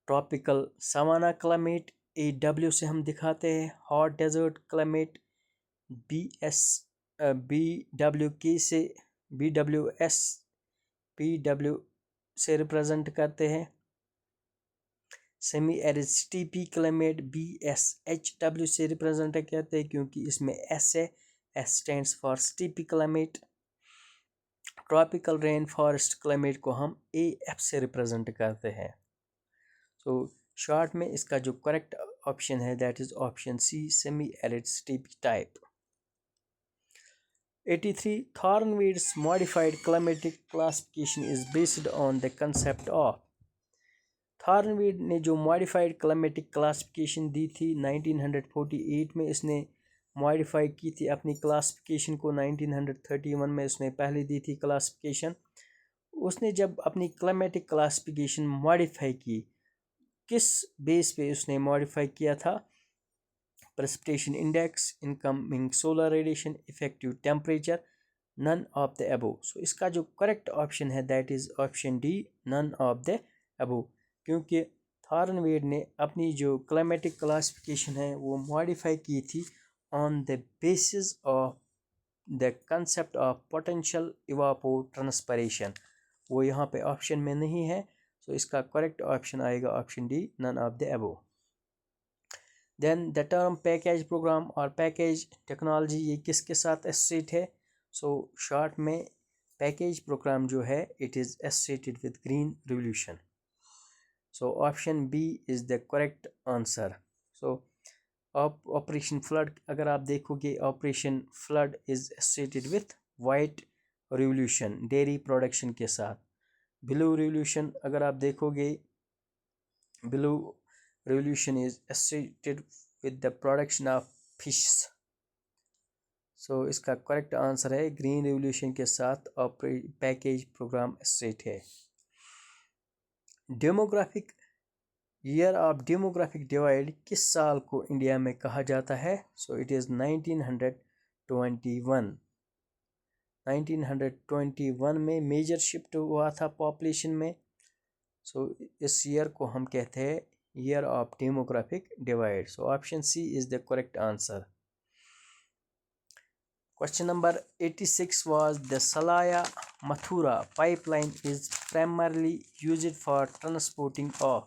tropical savanna climate AW से हम दिखाते हैं, hot desert climate BS BWK से BWS PW से रिप्रेजेंट करते हैं, semi arid steppe climate BSHW से रिप्रेजेंट करते हैं क्योंकि इसमें S है, S stands for steppe climate. Tropical rainforest climate को हम AF से रिप्रेजेंट करते हैं। सो शॉर्ट में इसका जो करेक्ट ऑप्शन है that is option C, semi arid steppe type. 83 Thornweed's modified climatic classification is based on the concept of। थॉर्नवीड ने जो मॉडिफाइड क्लाइमेटिक क्लासिफिकेशन दी थी 1948 में, इसने मॉडिफाई की थी अपनी क्लासिफिकेशन को। 1931 में उसने पहले दी थी क्लासिफिकेशन। उसने जब अपनी क्लाइमेटिक क्लासिफिकेशन मॉडिफाई की, किस बेस पे उसने मॉडिफाई किया था? Precipitation index, incoming solar radiation, effective temperature, none of the above. So इसका जो करेक्ट ऑप्शन है that is option D, none of the above, क्योंकि थॉर्नवीड ने अपनी जो क्लाइमेटिक क्लासिफिकेशन है वो मॉडिफाई की थी on the basis of the concept of potential evapotranspiration. वो यहाँ पे ऑप्शन में नहीं है, सो इसका करेक्ट ऑप्शन आएगा option D, none of the above. Then the term package program और पैकेज टेक्नोलॉजी ये किसके साथ एसोसिएट है? सो शॉर्ट में पैकेज प्रोग्राम जो है it is associated with green revolution. So option B is the correct answer. So operation flood अगर आप देखोगे, operation flood is associated with white revolution, dairy production के साथ। ब्लू रिवोल्यूशन अगर आप देखोगे, blue revolution is associated with the production of fish। so इसका correct answer है ग्रीन रिवोल्यूशन के साथ पैकेज प्रोग्राम एसोसिएट है। Demographic year of demographic divide किस साल को इंडिया में कहा जाता है? So it is 1921। 1921 में मेजर शिफ्ट हुआ था पॉपुलेशन में। सो इस ईयर को हम कहते हैं year of demographic divide। so option C is the correct answer। question number 86 was the Salaya Mathura pipeline is primarily used for transporting of।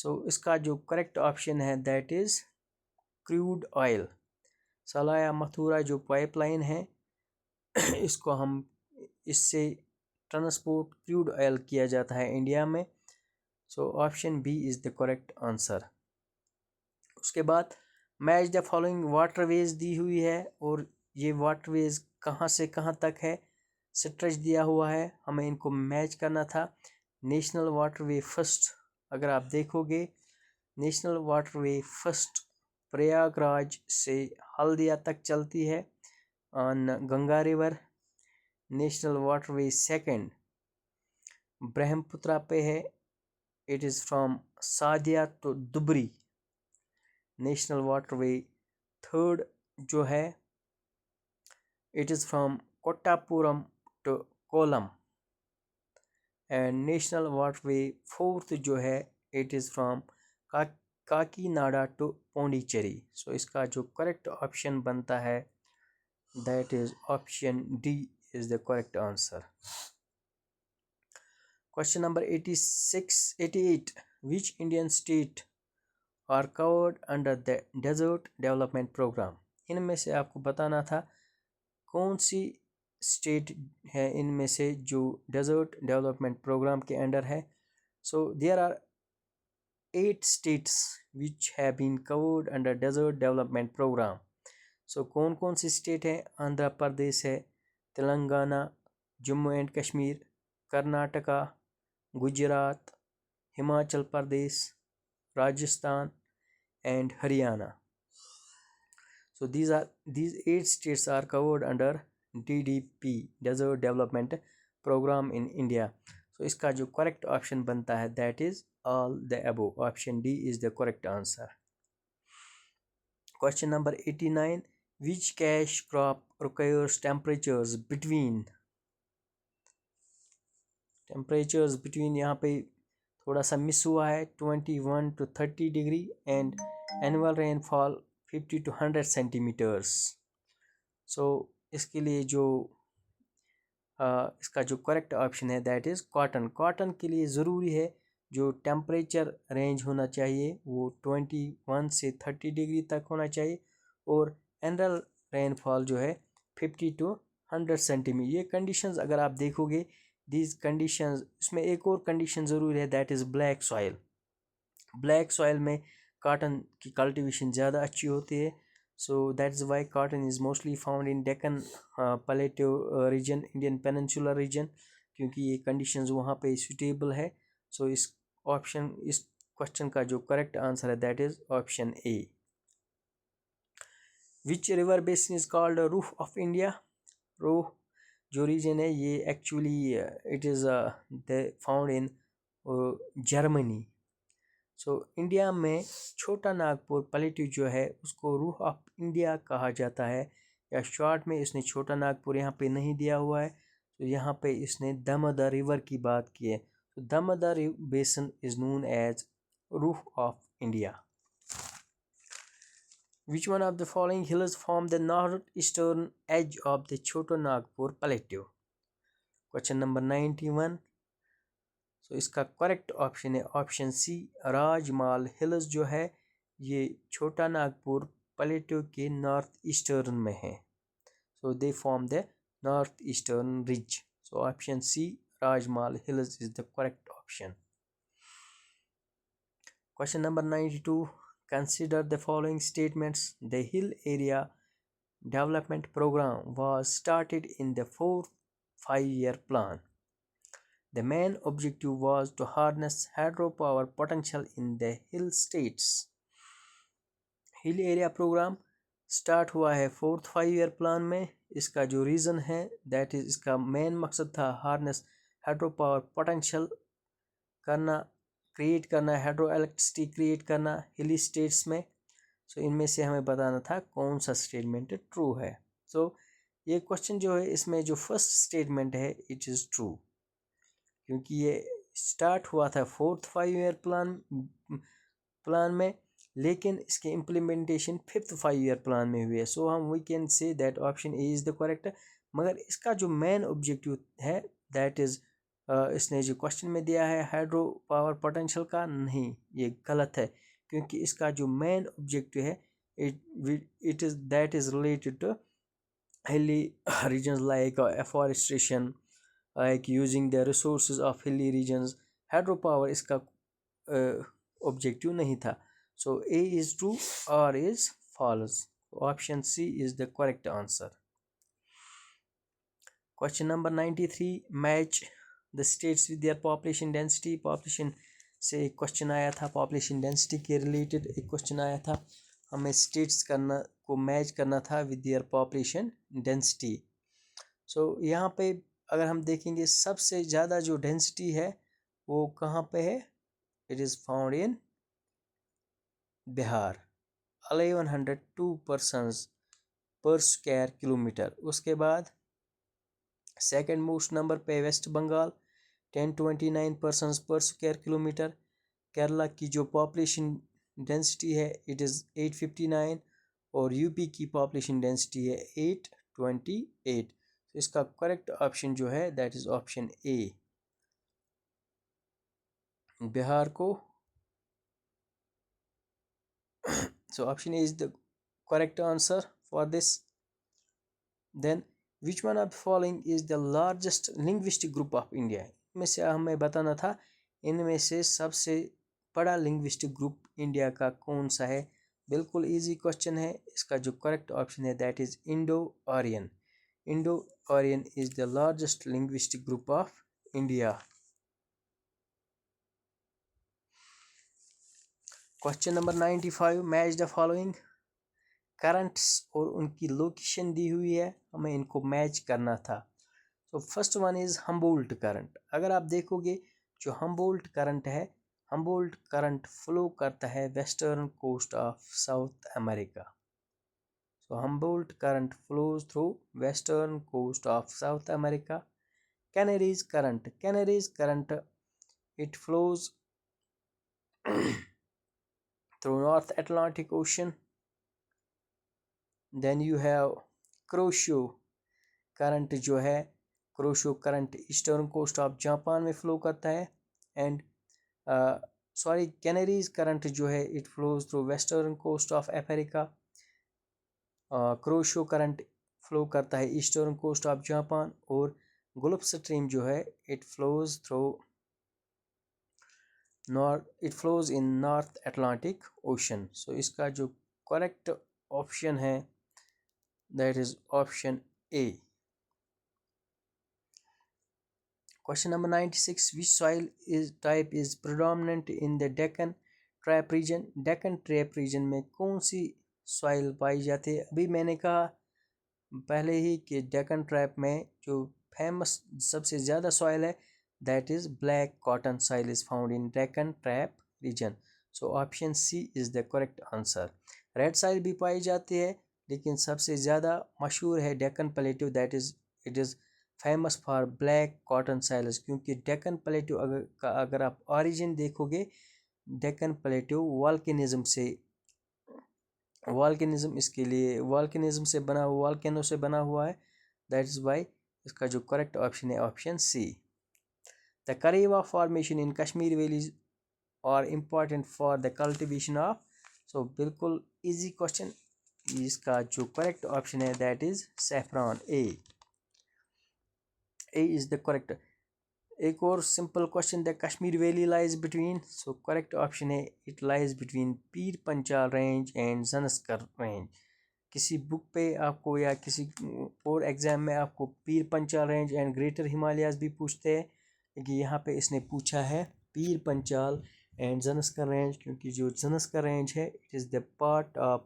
so इसका जो correct option है that is crude oil। सलाया Mathura जो pipeline है इसको हम इससे transport crude oil किया जाता है इंडिया में। So option B is the correct answer. उसके बाद मैच द फॉलोइंग वाटरवेज दी हुई है और ये वाटरवेज कहाँ से कहाँ तक है, स्ट्रेच दिया हुआ है, हमें इनको मैच करना था। नेशनल वाटरवे फर्स्ट अगर आप देखोगे, नेशनल वाटरवे फर्स्ट प्रयागराज से हल्दिया तक चलती है on Ganga river. National waterway second Brahmaputra पे है, it is from Sadiya to Dhubri. National waterway third जो है it is from Kottapuram to Kollam. And national waterway fourth जो है it is from Kakinada to Pondicherry. So इसका जो करेक्ट ऑप्शन बनता है that is option D is the correct answer. Question number 88 which Indian state are covered under the desert development program। इनमें से आपको बताना था कौन सी स्टेट है इनमें से जो डेजर्ट डेवलपमेंट प्रोग्राम के अंडर है। So there are 8 states which have been covered under desert development program। सो कौन कौन सी स्टेट है? आंध्र प्रदेश है, Telangana, Jammu and Kashmir, Karnataka, Gujarat, Himachal Pradesh, Rajasthan and Haryana। So these 8 states are covered under DDP Desert Development Program in India। So इसका जो correct option बनता है that is all the above। Option D is the correct answer। Question number 89 which cash crop requires temperatures between temperatures between यहाँ पे थोड़ा सा miss हुआ है 21 to 30 degree and annual rainfall 50 to 100 centimetres. So इसके लिए जो इसका जो करेक्ट ऑप्शन है दैट इज़ कॉटन। कॉटन के लिए ज़रूरी है जो टेम्परेचर रेंज होना चाहिए वो 21 से 30 डिग्री तक होना चाहिए और एनुअल रेनफॉल जो है 50 to 100 सेंटीमीटर। ये कंडीशंस अगर आप देखोगे दीज कंडीशंस, इसमें एक और कंडीशन ज़रूरी है that is black soil. Black soil में कॉटन की कल्टीवेशन ज़्यादा अच्छी होती है। So that is why cotton is mostly found in Deccan plateau region, Indian peninsular reason, क्योंकि ये कंडीशंस वहाँ पे सूटेबल है। सो इस क्वेश्चन का जो करेक्ट आंसर है that is option A. Which river basin is called roof of India? Roof जो रीजन है ये actually it is found in Germany. So India में छोटा नागपुर प्लेट्यू जो है उसको रूफ ऑफ इंडिया कहा जाता है, या शॉर्ट में इसने छोटा नागपुर यहाँ पे नहीं दिया हुआ है, तो यहाँ पे इसने दामोदर रिवर की बात की है। तो Damodar basin is known as roof of India. Which one of the following hills form the northeastern edge of the Choto Nagpur Plateau? Question number 91. सो इसका करेक्ट ऑप्शन है ऑप्शन सी, राजमाल हिल्स जो है ये छोटा नागपुर प्लेटो के नॉर्थ ईस्टर्न में है। So they form the north eastern ridge. So option C, Rajmahal hills is the correct option. Question number 92. Consider the following statements. The hill area development program was started in the fourth 5-year plan. The main objective was to harness hydropower potential in the hill states. Hill area programme start हुआ है 4th 5-year plan में। इसका जो reason है that is इसका main मकसद था harness hydropower potential करना, क्रिएट करना, हाइड्रो इलेक्ट्रिसिटी क्रिएट करना हिली स्टेट्स में। सो इनमें से हमें बताना था कौन सा स्टेटमेंट ट्रू है। सो ये क्वेश्चन जो है इसमें जो फर्स्ट स्टेटमेंट है इट इज़ ट्रू, क्योंकि ये स्टार्ट हुआ था 4th 5-year प्लान में, लेकिन इसके इम्प्लीमेंटेशन 5th 5-year प्लान में हुई है। सो हम we can say that option A is the correct. मगर इसका जो मेन ऑब्जेक्टिव है दैट इज़ इसने जो क्वेश्चन में दिया है हाइड्रो पावर पोटेंशियल का, नहीं, ये गलत है, क्योंकि इसका जो मेन ऑब्जेक्टिव है it is that is related to hilly regions like afforestation, like using the resources of hilly regions. Hydropower इसका ऑब्जेक्टिव नहीं था। सो ए इज ट्रू और is false. Option C is the correct answer. Question number 93. Match the states with their population density. Population से एक question आया था, population density के related एक क्वेश्चन आया था, हमें स्टेट्स करना को मैच करना था with their population density. So यहाँ पे अगर हम देखेंगे सबसे ज़्यादा जो डेंसिटी है वो कहाँ पे है, it is found in Bihar 1102 persons पर स्क्वायर किलोमीटर। उसके बाद सेकंड मोस्ट नंबर पे वेस्ट बंगाल 1029 पर्सन्स पर स्क्वायर किलोमीटर। केरला की जो पॉपुलेशन डेंसिटी है इट इज़ 859 और यूपी की पॉपुलेशन डेंसिटी है 828। तो इसका करेक्ट ऑप्शन जो है that is option A, Bihar को। So option A is the correct answer for this. Then which one of the following is the largest linguistic group of India. इनमें से हमें बताना था इनमें से सबसे बड़ा लिंग्विस्टिक ग्रुप इंडिया का कौन सा है। बिल्कुल इजी क्वेश्चन है, इसका जो करेक्ट ऑप्शन है that is Indo Aryan. Indo Aryan is the largest linguistic group of India. Question number 95. Match the following currents और उनकी लोकेशन दी हुई है, हमें इनको मैच करना था। तो first one is Humboldt current. अगर आप देखोगे जो हम्बोल्ट करंट है, हम्बोल्ट करंट फ्लो करता है western coast of South America. So Humboldt current flows through western coast of South America. Canary's current. Canary's current, it flows through North Atlantic Ocean. Then you have Kuroshio current जो है, Kuroshio current eastern coast of Japan में flow करता है. And Canary's current जो है, it flows through western coast of Africa. Kuroshio current flow करता है eastern coast of Japan. और गल्फ स्ट्रीम जो है, it flows in North Atlantic Ocean. So इसका जो करेक्ट ऑप्शन है, that is option A. Question number 96. Which soil type is predominant in the Deccan Trap region? Deccan Trap region में कौन सी soil पाई जाती है? अभी मैंने कहा पहले ही कि डेक्कन ट्रैप में जो फेमस सबसे ज़्यादा सॉइल है, that is black cotton soil is found in Deccan Trap region. So option C is the correct answer. Red soil भी पाई जाती है, लेकिन सबसे ज़्यादा मशहूर है Deccan plateau, that is it is famous for black cotton soils. क्योंकि डेक्कन प्लेट्यू अगर आप ओरिजिन देखोगे, डेक्कन प्लेट्यू वॉल्केनिज्म इसके लिए वॉल्केनिज्म से बना हुआ, वॉल्केनो से बना हुआ है. दैट इज वाई इसका जो करेक्ट ऑप्शन है option C. The Karewa formation in Kashmir valleys are important for the cultivation of. So बिल्कुल इजी क्वेश्चन. इसका जो करेक्ट ऑप्शन है that is saffron. A is the correct. एक और simple question, the Kashmir valley lies between. So correct option है it lies between Pir Panjal range and Zanskar range. किसी book पे आपको या किसी और एग्जाम में आपको पीर Panjal range and Greater Himalayas भी पूछते हैं, लेकिन यहाँ पे इसने पूछा है पीर पंचाल एंड ज़नस्कर रेंज, क्योंकि जो ज़नस्कर रेंज है it is the part of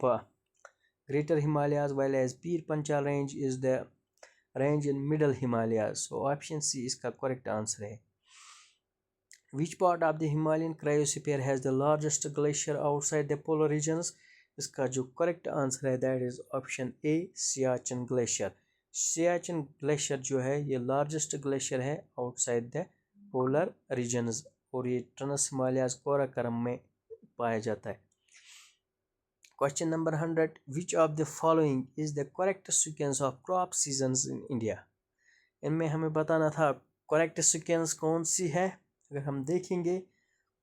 greater Himalayas, while as Pir Panjal range is the range in middle Himalayas. So option C इसका correct answer है. Which part of the Himalayan cryosphere has the largest glacier outside the polar regions? इसका जो correct answer है that is option A, Siachen glacier. Siachen glacier जो है ये largest glacier है outside the polar regions, और ये ट्रांस हिमालयाज काराकोरम में पाया जाता है. Question number 100. Which of the following is the correct sequence of crop seasons in India? इनमें हमें बताना था correct sequence कौन सी है. अगर हम देखेंगे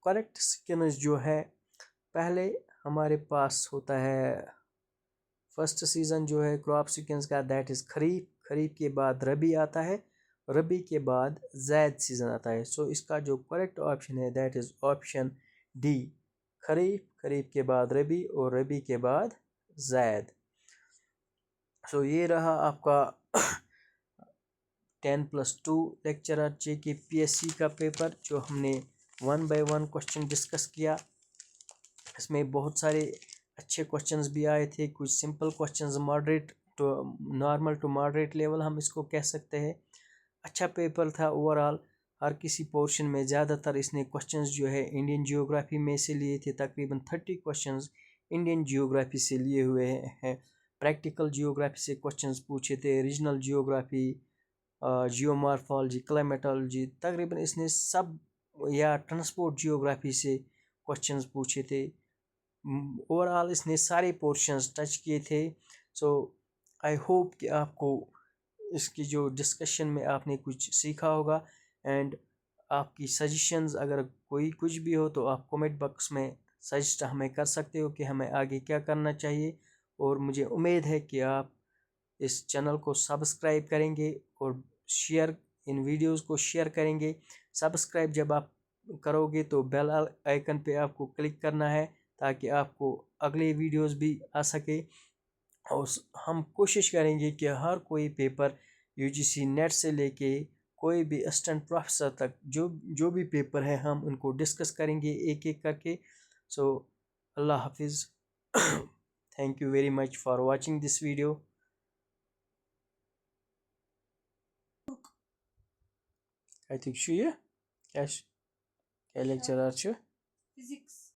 correct sequence जो है, पहले हमारे पास होता है फर्स्ट सीज़न जो है क्रॉप सीक्वेंस का, दैट इज़ खरीफ. खरीफ के बाद रबी आता है, रबी के बाद ज़ैद सीज़न आता है. सो इसका जो करेक्ट ऑप्शन है दैट इज़ ऑप्शन डी, खरीफ, खरीफ के बाद रबी और रबी के बाद ज़ैद. सो ये रहा आपका 10+2 लेक्चरर JK PSC का पेपर, जो हमने 1 by 1 क्वेश्चन डिस्कस किया. इसमें बहुत सारे अच्छे क्वेश्चंस भी आए थे, कुछ simple questions, moderate to normal to moderate level हम इसको कह सकते हैं. अच्छा पेपर था ओवरऑल. हर किसी पोर्शन में ज़्यादातर इसने क्वेश्चंस जो है इंडियन जियोग्राफी में से लिए थे. तकरीबन 30 क्वेश्चंस इंडियन जियोग्राफी से लिए हुए हैं. प्रैक्टिकल जियोग्राफी से क्वेश्चंस पूछे थे, रीजनल जियोग्राफी, जियोमॉर्फोलॉजी, क्लाइमेटोलॉजी, तकरीबन इसने सब, या ट्रांसपोर्ट जियोग्राफी से क्वेश्चंस पूछे थे. ओवरऑल इसने सारे पोर्शंस टच किए थे. सो आई होप कि आपको इसकी जो डिस्कशन में आपने कुछ सीखा होगा. एंड आपकी सजेशंस अगर कोई कुछ भी हो तो आप कमेंट बॉक्स में सजेस्ट हमें कर सकते हो कि हमें आगे क्या करना चाहिए. और मुझे उम्मीद है कि आप इस चैनल को सब्सक्राइब करेंगे और शेयर, इन वीडियोस को शेयर करेंगे. सब्सक्राइब जब आप करोगे तो बेल आइकन पे आपको क्लिक करना है, ताकि आपको अगले वीडियोस भी आ सके. और हम कोशिश करेंगे कि हर कोई पेपर UGC नेट से लेके कोई भी असिस्टेंट प्रोफेसर तक जो भी पेपर है हम उनको डिस्कस करेंगे एक एक करके. सो अल्लाह हाफिज़. Thank you very much for watching this video. I think क्या लेक्चरर छ?